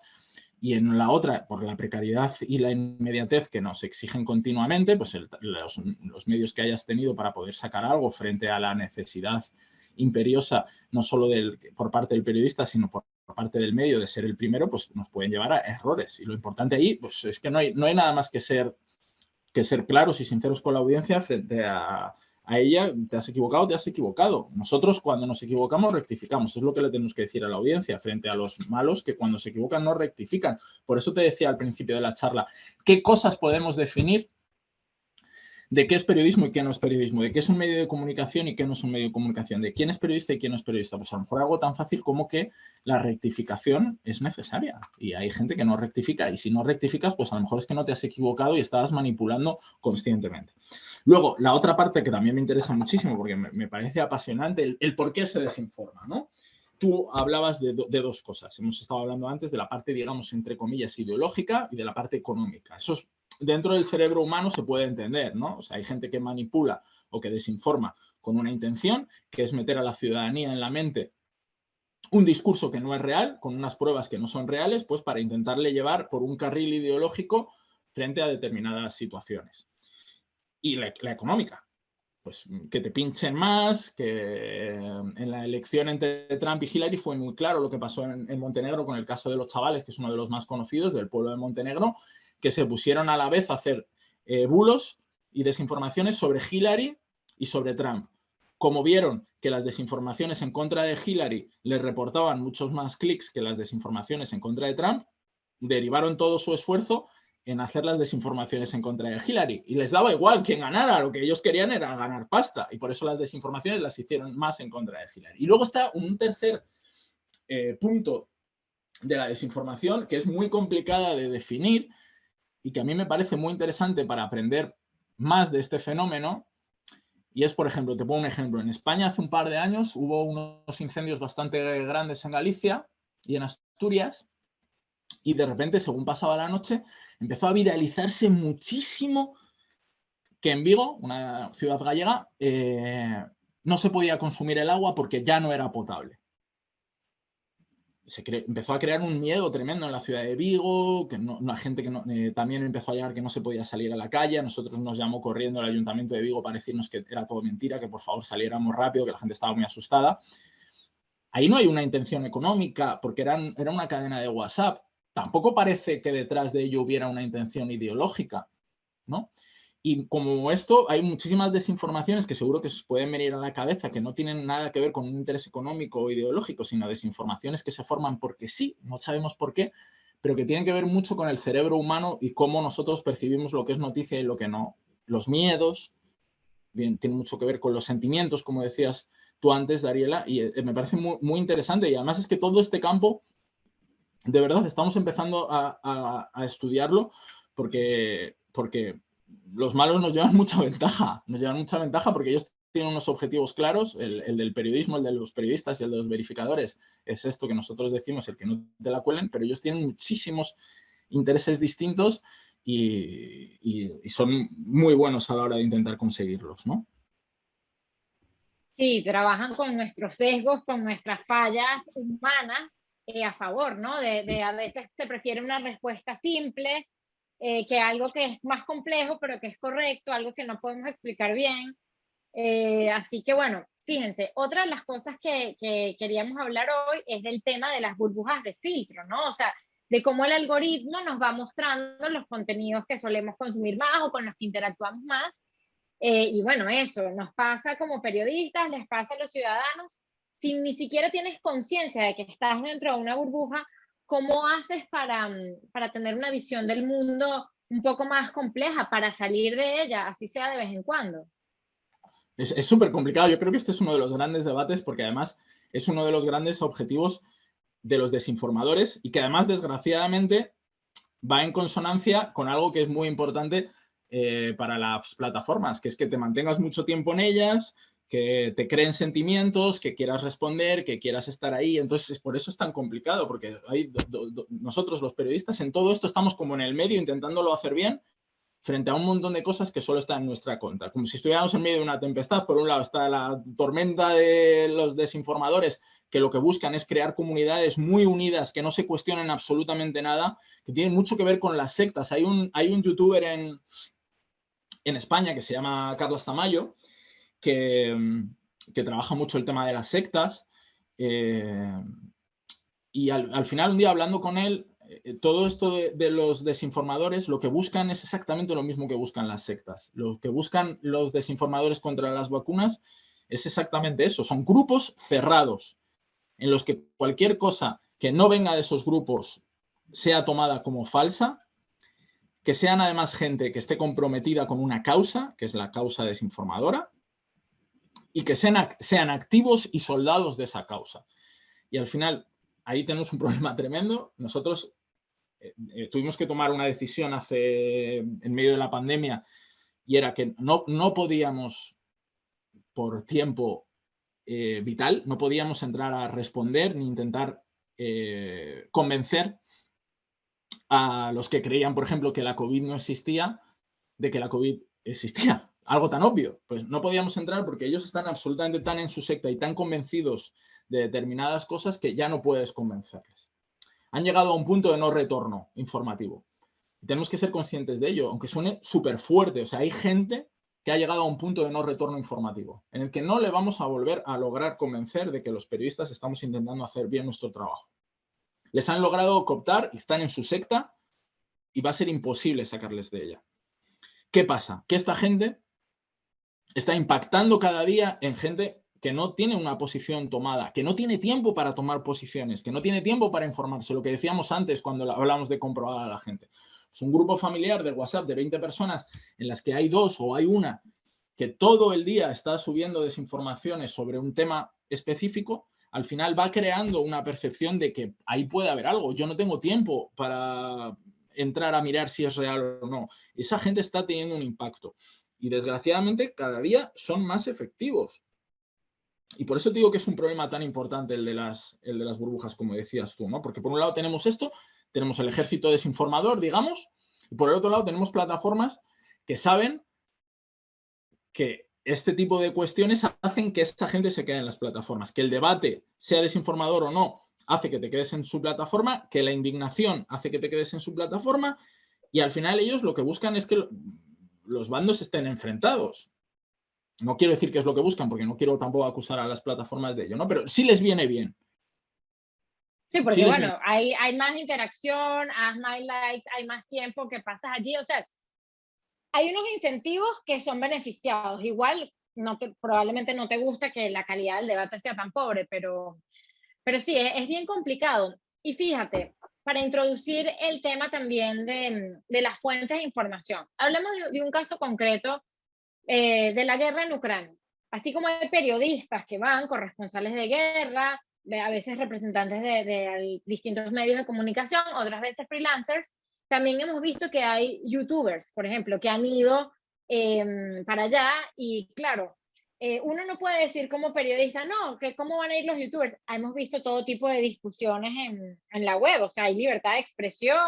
y en la otra, por la precariedad y la inmediatez que nos exigen continuamente, pues los medios que hayas tenido para poder sacar algo frente a la necesidad imperiosa, no solo por parte del periodista, sino por parte del medio de ser el primero, pues nos pueden llevar a errores. Y lo importante ahí, pues es que no hay nada más que ser claros y sinceros con la audiencia frente a ella. Te has equivocado, te has equivocado. Nosotros, cuando nos equivocamos, rectificamos. Es lo que le tenemos que decir a la audiencia frente a los malos, que cuando se equivocan no rectifican. Por eso te decía al principio de la charla, ¿qué cosas podemos definir de qué es periodismo y qué no es periodismo? De qué es un medio de comunicación y qué no es un medio de comunicación. De quién es periodista y quién no es periodista. Pues a lo mejor algo tan fácil como que la rectificación es necesaria. Y hay gente que no rectifica. Y si no rectificas, pues a lo mejor es que no te has equivocado y estabas manipulando conscientemente. Luego, la otra parte que también me interesa muchísimo, porque me parece apasionante, el por qué se desinforma, ¿no? Tú hablabas de dos cosas. Hemos estado hablando antes de la parte, digamos, entre comillas, ideológica y de la parte económica. Eso es, dentro del cerebro humano se puede entender, ¿no? O sea, hay gente que manipula o que desinforma con una intención, que es meter a la ciudadanía en la mente un discurso que no es real, con unas pruebas que no son reales, pues para intentarle llevar por un carril ideológico frente a determinadas situaciones. Y la económica, pues que te pinchen más, que en la elección entre Trump y Hillary fue muy claro lo que pasó en Montenegro con el caso de los chavales, que es uno de los más conocidos del pueblo de Montenegro, que se pusieron a la vez a hacer bulos y desinformaciones sobre Hillary y sobre Trump. Como vieron que las desinformaciones en contra de Hillary les reportaban muchos más clics que las desinformaciones en contra de Trump, derivaron todo su esfuerzo en hacer las desinformaciones en contra de Hillary. Y les daba igual quién ganara, lo que ellos querían era ganar pasta. Y por eso las desinformaciones las hicieron más en contra de Hillary. Y luego está un tercer punto de la desinformación que es muy complicada de definir y que a mí me parece muy interesante para aprender más de este fenómeno. Y es, por ejemplo, te pongo un ejemplo. En España hace un par de años hubo unos incendios bastante grandes en Galicia y en Asturias. Y de repente, según pasaba la noche, empezó a viralizarse muchísimo que en Vigo, una ciudad gallega, no se podía consumir el agua porque ya no era potable. Empezó a crear un miedo tremendo en la ciudad de Vigo, que la gente que también empezó a llegar que no se podía salir a la calle. A nosotros nos llamó corriendo el Ayuntamiento de Vigo para decirnos que era todo mentira, que por favor saliéramos rápido, que la gente estaba muy asustada. Ahí no hay una intención económica, porque era una cadena de WhatsApp. Tampoco parece que detrás de ello hubiera una intención ideológica, ¿no? Y como esto, hay muchísimas desinformaciones que seguro que os pueden venir a la cabeza, que no tienen nada que ver con un interés económico o ideológico, sino desinformaciones que se forman porque sí, no sabemos por qué, pero que tienen que ver mucho con el cerebro humano y cómo nosotros percibimos lo que es noticia y lo que no. Los miedos, bien, tienen mucho que ver con los sentimientos, como decías tú antes, Dariela, y me parece muy, muy interesante. Y además es que todo este campo, de verdad, estamos empezando a estudiarlo porque los malos nos llevan mucha ventaja porque ellos tienen unos objetivos claros, el del periodismo, el de los periodistas y el de los verificadores es esto que nosotros decimos, el que no te la cuelen, pero ellos tienen muchísimos intereses distintos y son muy buenos a la hora de intentar conseguirlos, ¿no? Sí, trabajan con nuestros sesgos, con nuestras fallas humanas a favor, ¿no? A veces se prefiere una respuesta simple que algo que es más complejo, pero que es correcto, algo que no podemos explicar bien. Así que bueno, fíjense, otra de las cosas que queríamos hablar hoy es del tema de las burbujas de filtro, ¿no? O sea, de cómo el algoritmo nos va mostrando los contenidos que solemos consumir más o con los que interactuamos más. Y bueno, eso nos pasa como periodistas, les pasa a los ciudadanos. Si ni siquiera tienes conciencia de que estás dentro de una burbuja, ¿cómo haces para tener una visión del mundo un poco más compleja, para salir de ella, así sea de vez en cuando? Es súper complicado. Yo creo que este es uno de los grandes debates porque además es uno de los grandes objetivos de los desinformadores y que además, desgraciadamente, va en consonancia con algo que es muy importante para las plataformas, que es que te mantengas mucho tiempo en ellas, que te creen sentimientos, que quieras responder, que quieras estar ahí. Entonces, por eso es tan complicado, porque nosotros los periodistas en todo esto estamos como en el medio intentándolo hacer bien frente a un montón de cosas que solo están en nuestra contra. Como si estuviéramos en medio de una tempestad. Por un lado está la tormenta de los desinformadores, que lo que buscan es crear comunidades muy unidas, que no se cuestionen absolutamente nada, que tienen mucho que ver con las sectas. Hay un youtuber en España que se llama Carlos Tamayo, que trabaja mucho el tema de las sectas. Y al final, un día hablando con él, todo esto de los desinformadores, lo que buscan es exactamente lo mismo que buscan las sectas. Lo que buscan los desinformadores contra las vacunas es exactamente eso. Son grupos cerrados en los que cualquier cosa que no venga de esos grupos sea tomada como falsa, que sean además gente que esté comprometida con una causa, que es la causa desinformadora, y que sean activos y soldados de esa causa. Y al final, ahí tenemos un problema tremendo. Nosotros tuvimos que tomar una decisión en medio de la pandemia, y era que no podíamos, por tiempo vital, no podíamos entrar a responder ni intentar convencer a los que creían, por ejemplo, que la COVID no existía, de que la COVID existía. Algo tan obvio. Pues no podíamos entrar porque ellos están absolutamente tan en su secta y tan convencidos de determinadas cosas que ya no puedes convencerles. Han llegado a un punto de no retorno informativo. Y tenemos que ser conscientes de ello, aunque suene súper fuerte. O sea, hay gente que ha llegado a un punto de no retorno informativo, en el que no le vamos a volver a lograr convencer de que los periodistas estamos intentando hacer bien nuestro trabajo. Les han logrado cooptar y están en su secta y va a ser imposible sacarles de ella. ¿Qué pasa? Que esta gente está impactando cada día en gente que no tiene una posición tomada, que no tiene tiempo para tomar posiciones, que no tiene tiempo para informarse. Lo que decíamos antes cuando hablamos de comprobar a la gente. Es un grupo familiar de WhatsApp de 20 personas en las que hay dos o hay una que todo el día está subiendo desinformaciones sobre un tema específico. Al final va creando una percepción de que ahí puede haber algo. Yo no tengo tiempo para entrar a mirar si es real o no. Esa gente está teniendo un impacto. Y desgraciadamente cada día son más efectivos. Y por eso te digo que es un problema tan importante el de las burbujas, como decías tú, ¿no? Porque por un lado tenemos esto, tenemos el ejército desinformador, digamos, y por el otro lado tenemos plataformas que saben que este tipo de cuestiones hacen que esta gente se quede en las plataformas, que el debate, sea desinformador o no, hace que te quedes en su plataforma, que la indignación hace que te quedes en su plataforma, y al final ellos lo que buscan es que los bandos estén enfrentados. No quiero decir que es lo que buscan, porque no quiero tampoco acusar a las plataformas de ello, ¿no? Pero sí les viene bien. Sí, porque Sí bueno, hay más interacción, hay más likes, hay más tiempo que pasas allí, o sea, hay unos incentivos que son beneficiados. Igual, probablemente no te gusta que la calidad del debate sea tan pobre, pero sí, es bien complicado. Y fíjate, para introducir el tema también de las fuentes de información, hablemos de un caso concreto de la guerra en Ucrania. Así como hay periodistas que van, corresponsales de guerra, a veces representantes de distintos medios de comunicación, otras veces freelancers, también hemos visto que hay youtubers, por ejemplo, que han ido para allá y claro, uno no puede decir como periodista, no, que cómo van a ir los youtubers. Hemos visto todo tipo de discusiones en la web, o sea, hay libertad de expresión,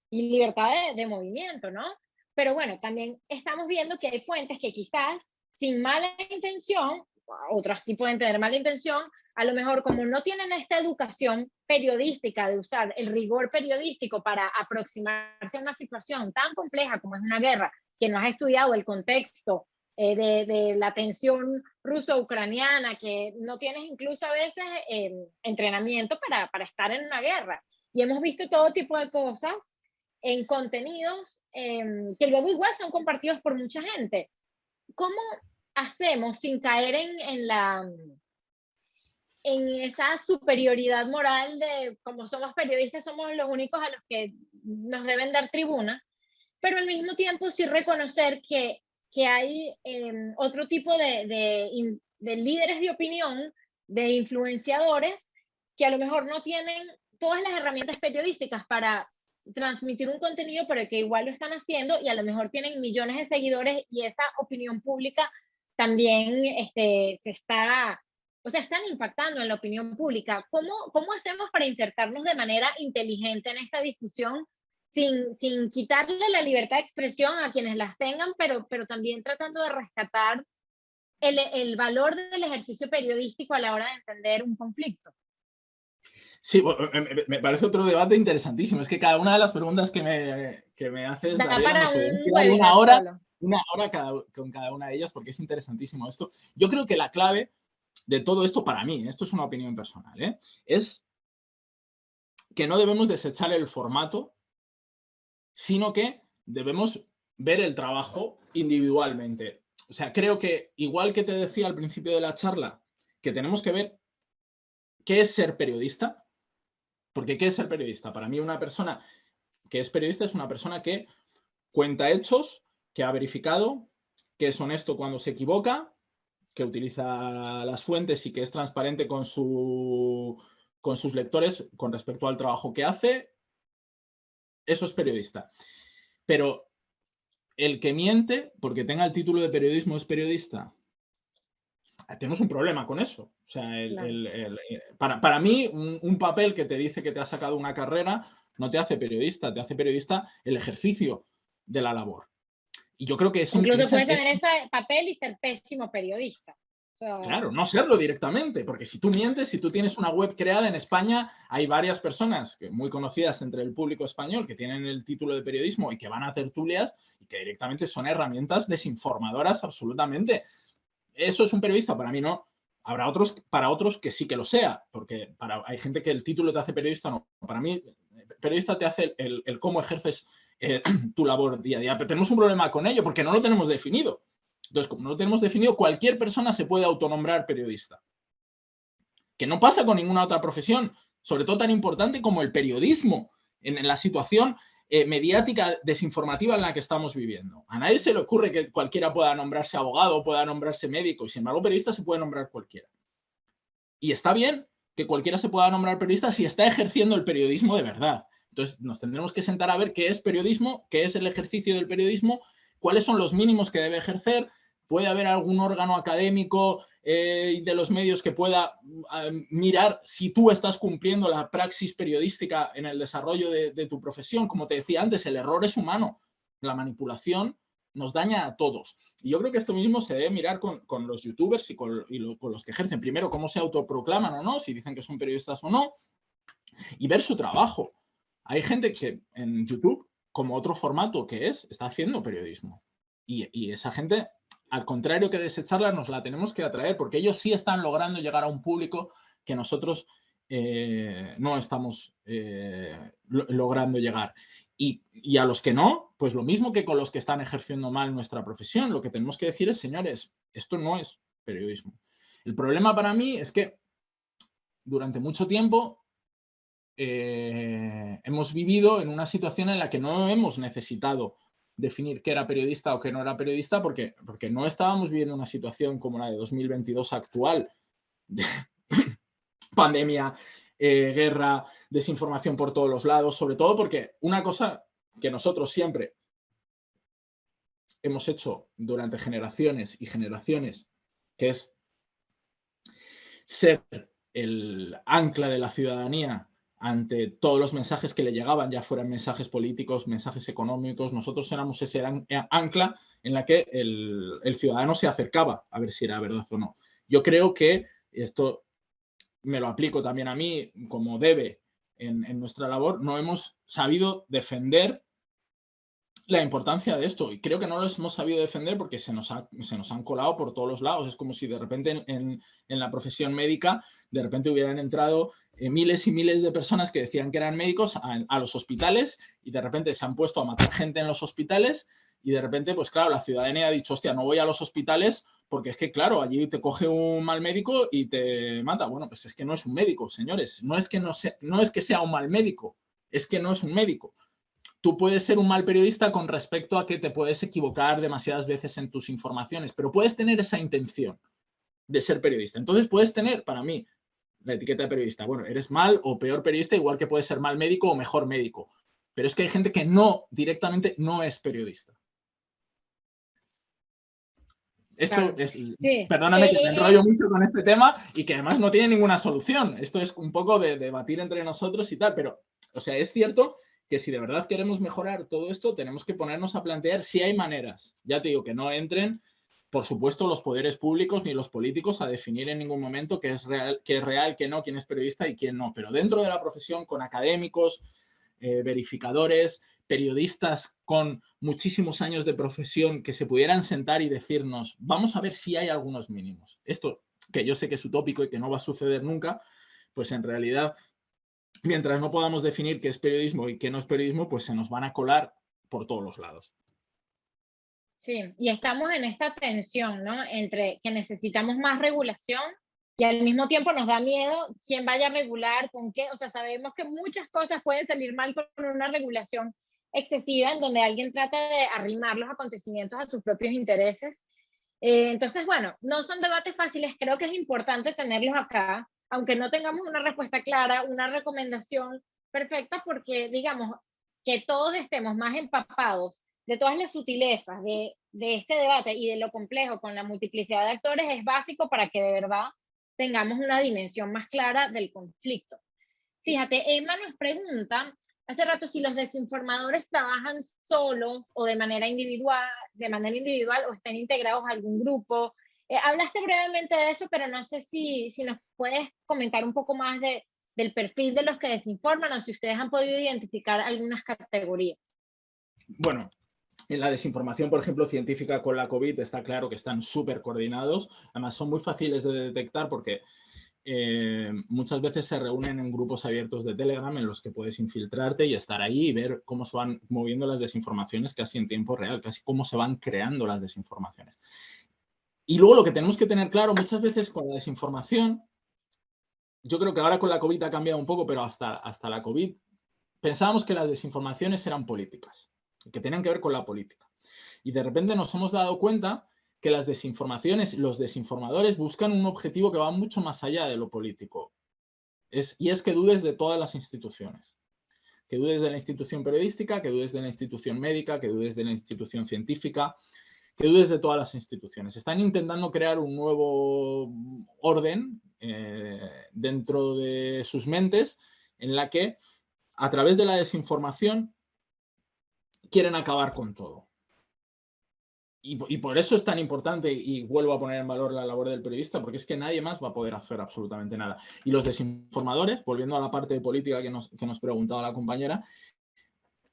y libertad de movimiento, ¿no? Pero bueno, también estamos viendo que hay fuentes que quizás sin mala intención, otras sí pueden tener mala intención, a lo mejor como no tienen esta educación periodística de usar el rigor periodístico para aproximarse a una situación tan compleja como es una guerra, que no has estudiado el contexto de la tensión ruso-ucraniana, que no tienes incluso a veces entrenamiento para estar en una guerra. Y hemos visto todo tipo de cosas en contenidos que luego igual son compartidos por mucha gente. ¿Cómo hacemos sin caer en esa superioridad moral de como somos periodistas, somos los únicos a los que nos deben dar tribuna, pero al mismo tiempo sí reconocer que hay otro tipo de líderes de opinión, de influenciadores, que a lo mejor no tienen todas las herramientas periodísticas para transmitir un contenido, pero que igual lo están haciendo y a lo mejor tienen millones de seguidores y esa opinión pública también están impactando en la opinión pública. ¿Cómo hacemos para insertarnos de manera inteligente en esta discusión sin quitarle la libertad de expresión a quienes las tengan, pero también tratando de rescatar el valor del ejercicio periodístico a la hora de entender un conflicto. Sí, me parece otro debate interesantísimo. Es que cada una de las preguntas que me haces, Da Gabriela, para nos podemos un quedar webinar solo. una hora con cada una de ellas, porque es interesantísimo esto. Yo creo que la clave de todo esto, para mí, esto es una opinión personal, es que no debemos desechar el formato, sino que debemos ver el trabajo individualmente. O sea, creo que, igual que te decía al principio de la charla, que tenemos que ver qué es ser periodista, porque ¿qué es ser periodista? Para mí, una persona que es periodista es una persona que cuenta hechos, que ha verificado, que es honesto cuando se equivoca, que utiliza las fuentes y que es transparente con sus lectores con respecto al trabajo que hace. Eso es periodista. Pero el que miente, porque tenga el título de periodismo, es periodista. Tenemos un problema con eso. O sea, para mí, un papel que te dice que te ha sacado una carrera no te hace periodista el ejercicio de la labor. Y yo creo que Incluso puedes tener ese papel y ser pésimo periodista. Claro, no serlo directamente, porque si tú mientes, si tú tienes una web creada en España, hay varias personas muy conocidas entre el público español que tienen el título de periodismo y que van a tertulias y que directamente son herramientas desinformadoras absolutamente. ¿Eso es un periodista? Para mí no. Habrá para otros que sí que lo sea, porque hay gente que el título te hace periodista, no. Para mí, periodista te hace el cómo ejerces tu labor día a día. Pero tenemos un problema con ello porque no lo tenemos definido. Entonces, como no lo tenemos definido, cualquier persona se puede autonombrar periodista. Que no pasa con ninguna otra profesión, sobre todo tan importante como el periodismo, en la situación mediática desinformativa en la que estamos viviendo. A nadie se le ocurre que cualquiera pueda nombrarse abogado, pueda nombrarse médico, y sin embargo, periodista se puede nombrar cualquiera. Y está bien que cualquiera se pueda nombrar periodista si está ejerciendo el periodismo de verdad. Entonces, nos tendremos que sentar a ver qué es periodismo, qué es el ejercicio del periodismo, cuáles son los mínimos que debe ejercer. ¿Puede haber algún órgano académico de los medios que pueda mirar si tú estás cumpliendo la praxis periodística en el desarrollo de tu profesión? Como te decía antes, el error es humano. La manipulación nos daña a todos. Y yo creo que esto mismo se debe mirar con los youtubers y con los que ejercen. Primero, cómo se autoproclaman o no, si dicen que son periodistas o no, y ver su trabajo. Hay gente que en YouTube, como otro formato que está haciendo periodismo. Y esa gente, al contrario que desecharla, nos la tenemos que atraer, porque ellos sí están logrando llegar a un público que nosotros no estamos logrando llegar. Y a los que no, pues lo mismo que con los que están ejerciendo mal nuestra profesión, lo que tenemos que decir es, señores, esto no es periodismo. El problema para mí es que durante mucho tiempo hemos vivido en una situación en la que no hemos necesitado definir qué era periodista o qué no era periodista porque no estábamos viviendo una situación como la de 2022 actual, de pandemia, guerra, desinformación por todos los lados, sobre todo porque una cosa que nosotros siempre hemos hecho durante generaciones y generaciones, que es ser el ancla de la ciudadanía ante todos los mensajes que le llegaban, ya fueran mensajes políticos, mensajes económicos. Nosotros éramos ese ancla en la que el ciudadano se acercaba a ver si era verdad o no. Yo creo que esto me lo aplico también a mí como debe en nuestra labor. No hemos sabido defender la importancia de esto, y creo que no lo hemos sabido defender porque se nos han colado por todos los lados. Es como si de repente en la profesión médica de repente hubieran entrado miles y miles de personas que decían que eran médicos a los hospitales, y de repente se han puesto a matar gente en los hospitales, y de repente, pues claro, la ciudadanía ha dicho, hostia, no voy a los hospitales porque es que, claro, allí te coge un mal médico y te mata. Bueno, pues es que no es un médico, señores. No es que sea un mal médico, es que no es un médico. Tú puedes ser un mal periodista con respecto a que te puedes equivocar demasiadas veces en tus informaciones, pero puedes tener esa intención de ser periodista. Entonces puedes tener, para mí, la etiqueta de periodista. Bueno, eres mal o peor periodista, igual que puedes ser mal médico o mejor médico. Pero es que hay gente que directamente no es periodista. Esto claro. Perdóname que me enrollo mucho con este tema y que además no tiene ninguna solución. Esto es un poco de debatir entre nosotros y tal, pero, o sea, es cierto que si de verdad queremos mejorar todo esto, tenemos que ponernos a plantear si hay maneras. Ya te digo, que no entren, por supuesto, los poderes públicos ni los políticos a definir en ningún momento qué es real, qué no, quién es periodista y quién no. Pero dentro de la profesión, con académicos, verificadores, periodistas con muchísimos años de profesión que se pudieran sentar y decirnos, vamos a ver si hay algunos mínimos. Esto, que yo sé que es utópico y que no va a suceder nunca, pues en realidad, mientras no podamos definir qué es periodismo y qué no es periodismo, pues se nos van a colar por todos los lados. Sí, y estamos en esta tensión, ¿no? Entre que necesitamos más regulación y al mismo tiempo nos da miedo quién vaya a regular, con qué. O sea, sabemos que muchas cosas pueden salir mal con una regulación excesiva en donde alguien trata de arrimar los acontecimientos a sus propios intereses. Entonces, bueno, no son debates fáciles, creo que es importante tenerlos acá, aunque no tengamos una respuesta clara, una recomendación perfecta, porque digamos que todos estemos más empapados de todas las sutilezas de este debate y de lo complejo con la multiplicidad de actores es básico para que de verdad tengamos una dimensión más clara del conflicto. Fíjate, Emma nos pregunta hace rato si los desinformadores trabajan solos o de manera individual o están integrados a algún grupo. Hablaste brevemente de eso, pero no sé si nos puedes comentar un poco más del perfil de los que desinforman o si ustedes han podido identificar algunas categorías. Bueno, en la desinformación, por ejemplo, científica con la COVID, está claro que están súper coordinados. Además, son muy fáciles de detectar porque muchas veces se reúnen en grupos abiertos de Telegram en los que puedes infiltrarte y estar ahí y ver cómo se van moviendo las desinformaciones casi en tiempo real, casi cómo se van creando las desinformaciones. Y luego lo que tenemos que tener claro muchas veces con la desinformación, yo creo que ahora con la COVID ha cambiado un poco, pero hasta la COVID pensábamos que las desinformaciones eran políticas, que tenían que ver con la política. Y de repente nos hemos dado cuenta que las desinformaciones, los desinformadores buscan un objetivo que va mucho más allá de lo político. Y es que dudes de todas las instituciones. Que dudes de la institución periodística, que dudes de la institución médica, que dudes de la institución científica, que dudes de todas las instituciones. Están intentando crear un nuevo orden dentro de sus mentes en la que, a través de la desinformación, quieren acabar con todo. Y por eso es tan importante, y vuelvo a poner en valor la labor del periodista, porque es que nadie más va a poder hacer absolutamente nada. Y los desinformadores, volviendo a la parte de política que nos preguntaba la compañera,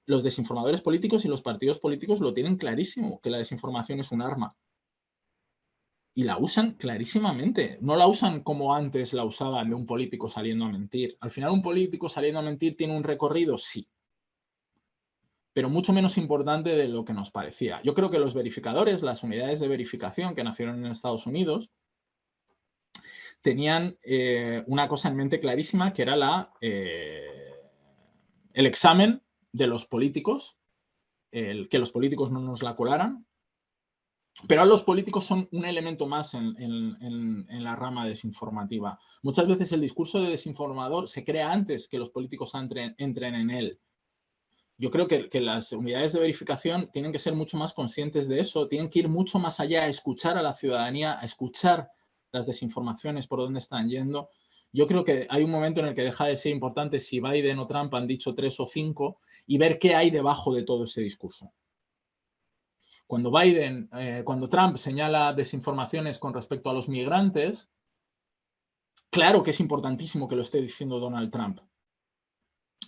los desinformadores políticos y los partidos políticos lo tienen clarísimo, que la desinformación es un arma. Y la usan clarísimamente. No la usan como antes la usaban de un político saliendo a mentir. Al final, un político saliendo a mentir tiene un recorrido, sí, pero mucho menos importante de lo que nos parecía. Yo creo que los verificadores, las unidades de verificación que nacieron en Estados Unidos, tenían una cosa en mente clarísima, que era el examen de los políticos, que los políticos no nos la colaran, pero los políticos son un elemento más en la rama desinformativa. Muchas veces el discurso de desinformador se crea antes que los políticos entren en él. Yo creo que las unidades de verificación tienen que ser mucho más conscientes de eso, tienen que ir mucho más allá, a escuchar a la ciudadanía, a escuchar las desinformaciones, por dónde están yendo. Yo creo que hay un momento en el que deja de ser importante si Biden o Trump han dicho 3 o 5 y ver qué hay debajo de todo ese discurso. Cuando Trump señala desinformaciones con respecto a los migrantes, claro que es importantísimo que lo esté diciendo Donald Trump.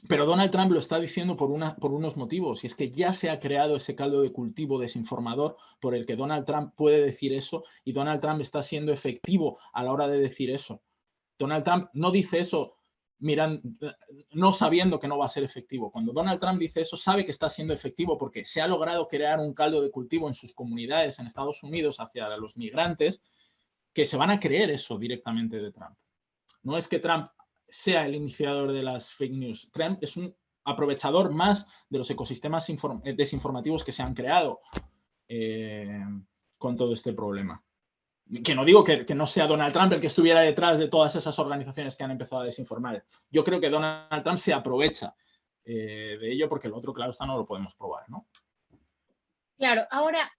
Pero Donald Trump lo está diciendo por unos motivos, y es que ya se ha creado ese caldo de cultivo desinformador por el que Donald Trump puede decir eso, y Donald Trump está siendo efectivo a la hora de decir eso. Donald Trump no dice eso no sabiendo que no va a ser efectivo. Cuando Donald Trump dice eso, sabe que está siendo efectivo porque se ha logrado crear un caldo de cultivo en sus comunidades en Estados Unidos hacia los migrantes que se van a creer eso directamente de Trump. No es que Trump sea el iniciador de las fake news. Trump es un aprovechador más de los ecosistemas desinformativos que se han creado con todo este problema. Que no digo que no sea Donald Trump el que estuviera detrás de todas esas organizaciones que han empezado a desinformar. Yo creo que Donald Trump se aprovecha de ello porque el otro, claro, está, no lo podemos probar, ¿no? Claro, ahora,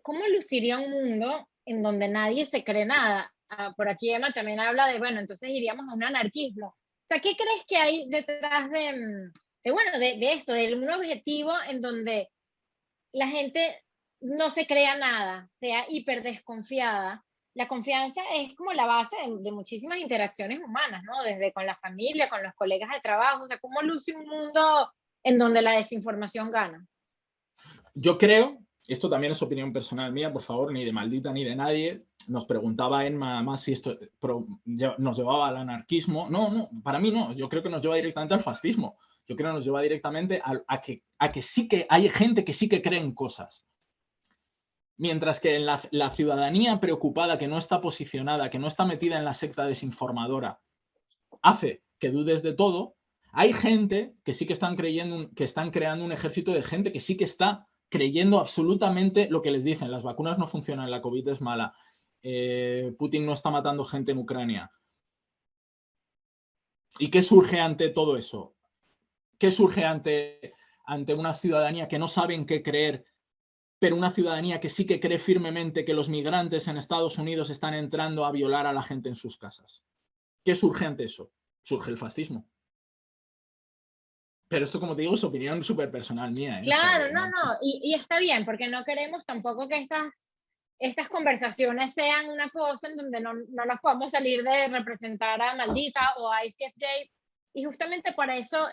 ¿cómo luciría un mundo en donde nadie se cree nada? Por aquí Emma también habla de, bueno, entonces iríamos a un anarquismo. O sea, ¿qué crees que hay detrás de esto, de un objetivo en donde la gente no se crea nada, sea hiper desconfiada? La confianza es como la base de muchísimas interacciones humanas, ¿no? Desde con la familia, con los colegas de trabajo, o sea, ¿cómo luce un mundo en donde la desinformación gana? Yo creo, esto también es opinión personal mía, por favor, ni de maldita ni de nadie. Nos preguntaba Emma más si esto nos llevaba al anarquismo. No, no, para mí no. Yo creo que nos lleva directamente al fascismo. Yo creo que nos lleva directamente a que sí que hay gente que sí que cree en cosas. Mientras que en la ciudadanía preocupada, que no está posicionada, que no está metida en la secta desinformadora, hace que dudes de todo, hay gente que sí que están creando un ejército de gente que sí que está creyendo absolutamente lo que les dicen. Las vacunas no funcionan, la COVID es mala, Putin no está matando gente en Ucrania. ¿Y qué surge ante todo eso? ¿Qué surge ante una ciudadanía que no sabe en qué creer, pero una ciudadanía que sí que cree firmemente que los migrantes en Estados Unidos están entrando a violar a la gente en sus casas? ¿Qué surge ante eso? Surge el fascismo. Pero esto, como te digo, es opinión súper personal mía, ¿eh? O sea, Claro, que no, no... no, y está bien, porque no queremos tampoco que estas conversaciones sean una cosa en donde no nos podamos salir de representar a Maldita o a ICFJ. Y justamente por eso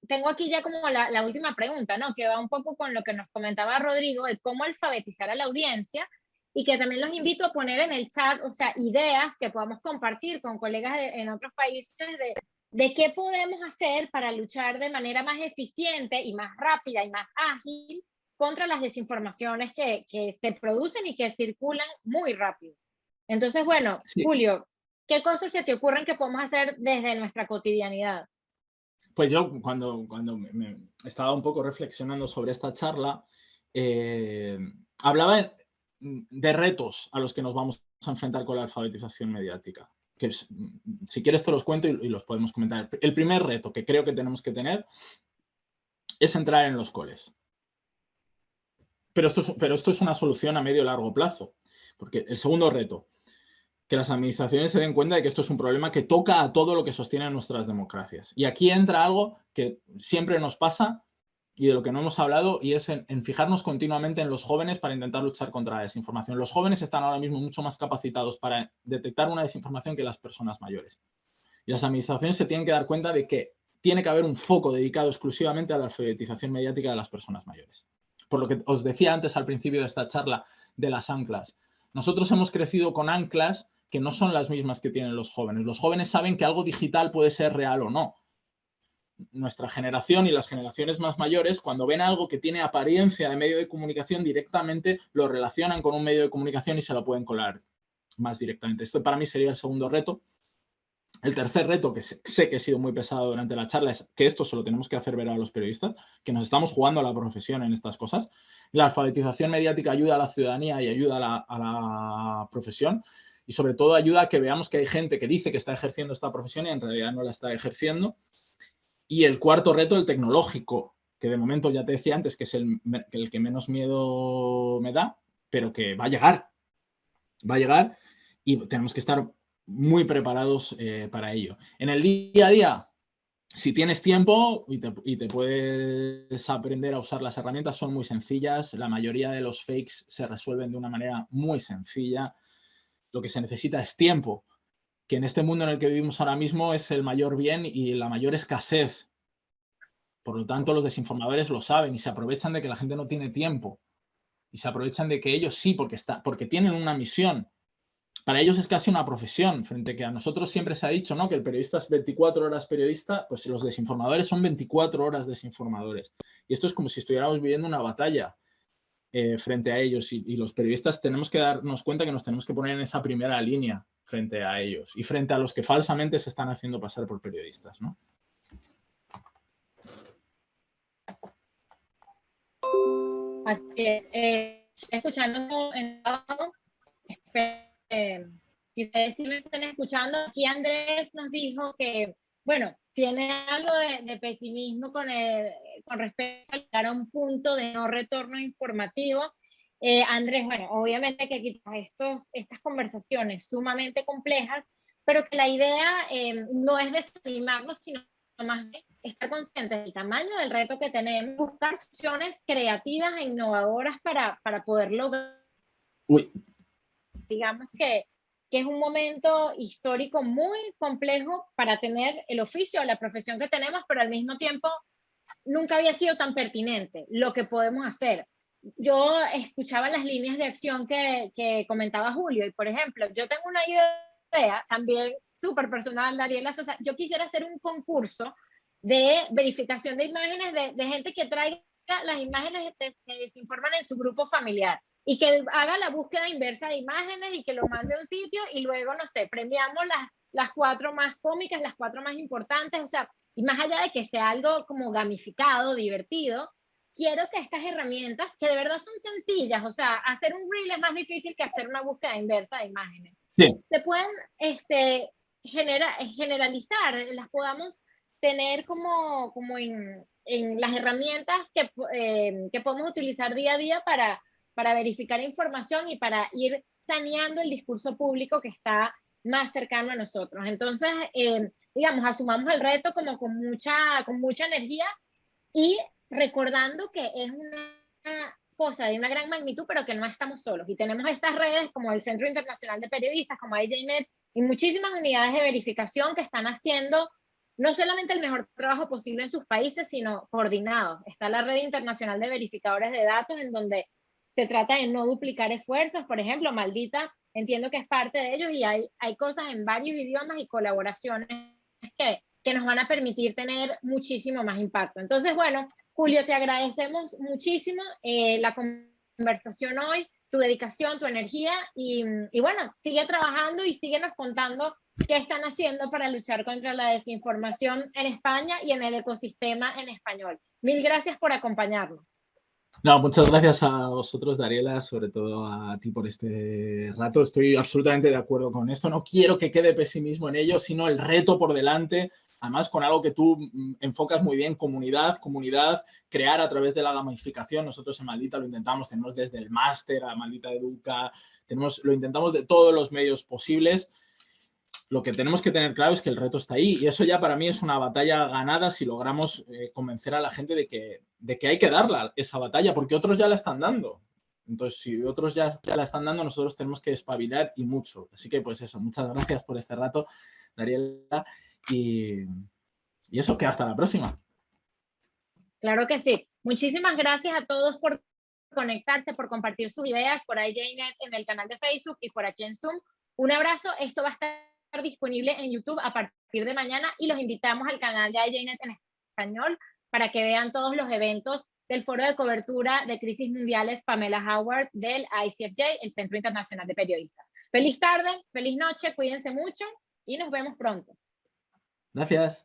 tengo aquí ya como la última pregunta, ¿no? Que va un poco con lo que nos comentaba Rodrigo de cómo alfabetizar a la audiencia y que también los invito a poner en el chat, o sea, ideas que podamos compartir con colegas en otros países de qué podemos hacer para luchar de manera más eficiente y más rápida y más ágil contra las desinformaciones que se producen y que circulan muy rápido. Entonces, bueno, Sí, Julio, ¿qué cosas se te ocurren que podemos hacer desde nuestra cotidianidad? pues yo cuando me estaba un poco reflexionando sobre esta charla, eh, hablaba de retos a los que nos vamos a enfrentar con la alfabetización mediática. Que si quieres te los cuento y los podemos comentar. El primer reto que creo que tenemos que tener es entrar en los coles. Pero esto es una solución a medio y largo plazo. Porque el segundo reto, que las administraciones se den cuenta de que esto es un problema que toca a todo lo que sostiene nuestras democracias. Y aquí entra algo que siempre nos pasa y de lo que no hemos hablado, y es en fijarnos continuamente en los jóvenes para intentar luchar contra la desinformación. Los jóvenes están ahora mismo mucho más capacitados para detectar una desinformación que las personas mayores. Y las administraciones se tienen que dar cuenta de que tiene que haber un foco dedicado exclusivamente a la alfabetización mediática de las personas mayores. Por lo que os decía antes al principio de esta charla de las anclas. Nosotros hemos crecido con anclas que no son las mismas que tienen los jóvenes. Los jóvenes saben que algo digital puede ser real o no. Nuestra generación y las generaciones más mayores, cuando ven algo que tiene apariencia de medio de comunicación, directamente lo relacionan con un medio de comunicación y se lo pueden colar más directamente. Esto para mí sería el segundo reto. El tercer reto, que sé que he sido muy pesado durante la charla, es que esto se lo tenemos que hacer ver a los periodistas, que nos estamos jugando a la profesión en estas cosas. La alfabetización mediática ayuda a la ciudadanía y ayuda a la profesión, y sobre todo ayuda a que veamos que hay gente que dice que está ejerciendo esta profesión y en realidad no la está ejerciendo. Y el cuarto reto, el tecnológico, que de momento ya te decía antes que es el que menos miedo me da, pero que va a llegar. Va a llegar y tenemos que estar muy preparados para ello. En el día a día, si tienes tiempo y te puedes aprender a usar las herramientas, son muy sencillas. La mayoría de los fakes se resuelven de una manera muy sencilla. Lo que se necesita es tiempo, que en este mundo en el que vivimos ahora mismo es el mayor bien y la mayor escasez. Por lo tanto, los desinformadores lo saben y se aprovechan de que la gente no tiene tiempo. Y se aprovechan de que ellos sí, porque tienen una misión. Para ellos es casi una profesión, frente a que a nosotros siempre se ha dicho, ¿no?, que el periodista es 24 horas periodista, pues los desinformadores son 24 horas desinformadores. Y esto es como si estuviéramos viviendo una batalla frente a ellos y los periodistas tenemos que darnos cuenta que nos tenemos que poner en esa primera línea frente a ellos y frente a los que falsamente se están haciendo pasar por periodistas, ¿no? Así es. Escuchando y ustedes sí me están escuchando. Aquí Andrés nos dijo que, bueno, tiene algo de pesimismo con respecto a llegar a un punto de no retorno informativo. Andrés, bueno, obviamente que aquí estas conversaciones sumamente complejas pero que la idea no es desanimarnos, sino más bien estar conscientes del tamaño del reto que tenemos, buscar soluciones creativas e innovadoras para poder lograr, Uy, digamos que es un momento histórico muy complejo para tener el oficio o la profesión que tenemos, pero al mismo tiempo nunca había sido tan pertinente lo que podemos hacer. Yo escuchaba las líneas de acción que comentaba Julio y, por ejemplo, yo tengo una idea también súper personal, Dariela Sosa. Yo quisiera hacer un concurso de verificación de imágenes de gente que traiga las imágenes que se informan en su grupo familiar y que haga la búsqueda inversa de imágenes y que lo mande a un sitio y luego, no sé, premiamos las 4 más cómicas, las 4 más importantes, o sea, y más allá de que sea algo como gamificado, divertido, quiero que estas herramientas, que de verdad son sencillas, o sea, hacer un reel es más difícil que hacer una búsqueda inversa de imágenes, sí. se pueden generalizar, las podamos tener como en las herramientas que podemos utilizar día a día para verificar información y para ir saneando el discurso público que está más cercano a nosotros. Entonces, digamos, asumamos el reto como con mucha energía y recordando que es una cosa de una gran magnitud, pero que no estamos solos. Y tenemos estas redes como el Centro Internacional de Periodistas, como IJNet, y muchísimas unidades de verificación que están haciendo no solamente el mejor trabajo posible en sus países, sino coordinados. Está la Red Internacional de Verificadores de Datos, en donde se trata de no duplicar esfuerzos. Por ejemplo, Maldita, entiendo que es parte de ellos y hay cosas en varios idiomas y colaboraciones que nos van a permitir tener muchísimo más impacto. Entonces, bueno, Julio, te agradecemos muchísimo la conversación hoy, tu dedicación, tu energía y bueno, sigue trabajando y síguenos contando qué están haciendo para luchar contra la desinformación en España y en el ecosistema en español. Mil gracias por acompañarnos. No, muchas gracias a vosotros, Dariela, sobre todo a ti por este rato. Estoy absolutamente de acuerdo con esto. No quiero que quede pesimismo en ello, sino el reto por delante. Además, con algo que tú enfocas muy bien, comunidad, crear a través de la gamificación. Nosotros en Maldita lo intentamos, tenemos desde el máster a Maldita Educa, lo intentamos de todos los medios posibles. Lo que tenemos que tener claro es que el reto está ahí y eso ya para mí es una batalla ganada si logramos convencer a la gente de que hay que darla esa batalla porque otros ya la están dando. Entonces, si otros ya la están dando, nosotros tenemos que espabilar y mucho. Así que, pues eso, muchas gracias por este rato, Dariela, y eso, que hasta la próxima. Claro que sí. Muchísimas gracias a todos por conectarse, por compartir sus ideas, por IJNet en el canal de Facebook y por aquí en Zoom. Un abrazo. Esto va a estar disponible en YouTube a partir de mañana y los invitamos al canal de IJNet en español para que vean todos los eventos del Foro de Cobertura de Crisis Mundiales Pamela Howard del ICFJ, el Centro Internacional de Periodistas. Feliz tarde, feliz noche, cuídense mucho y nos vemos pronto. Gracias.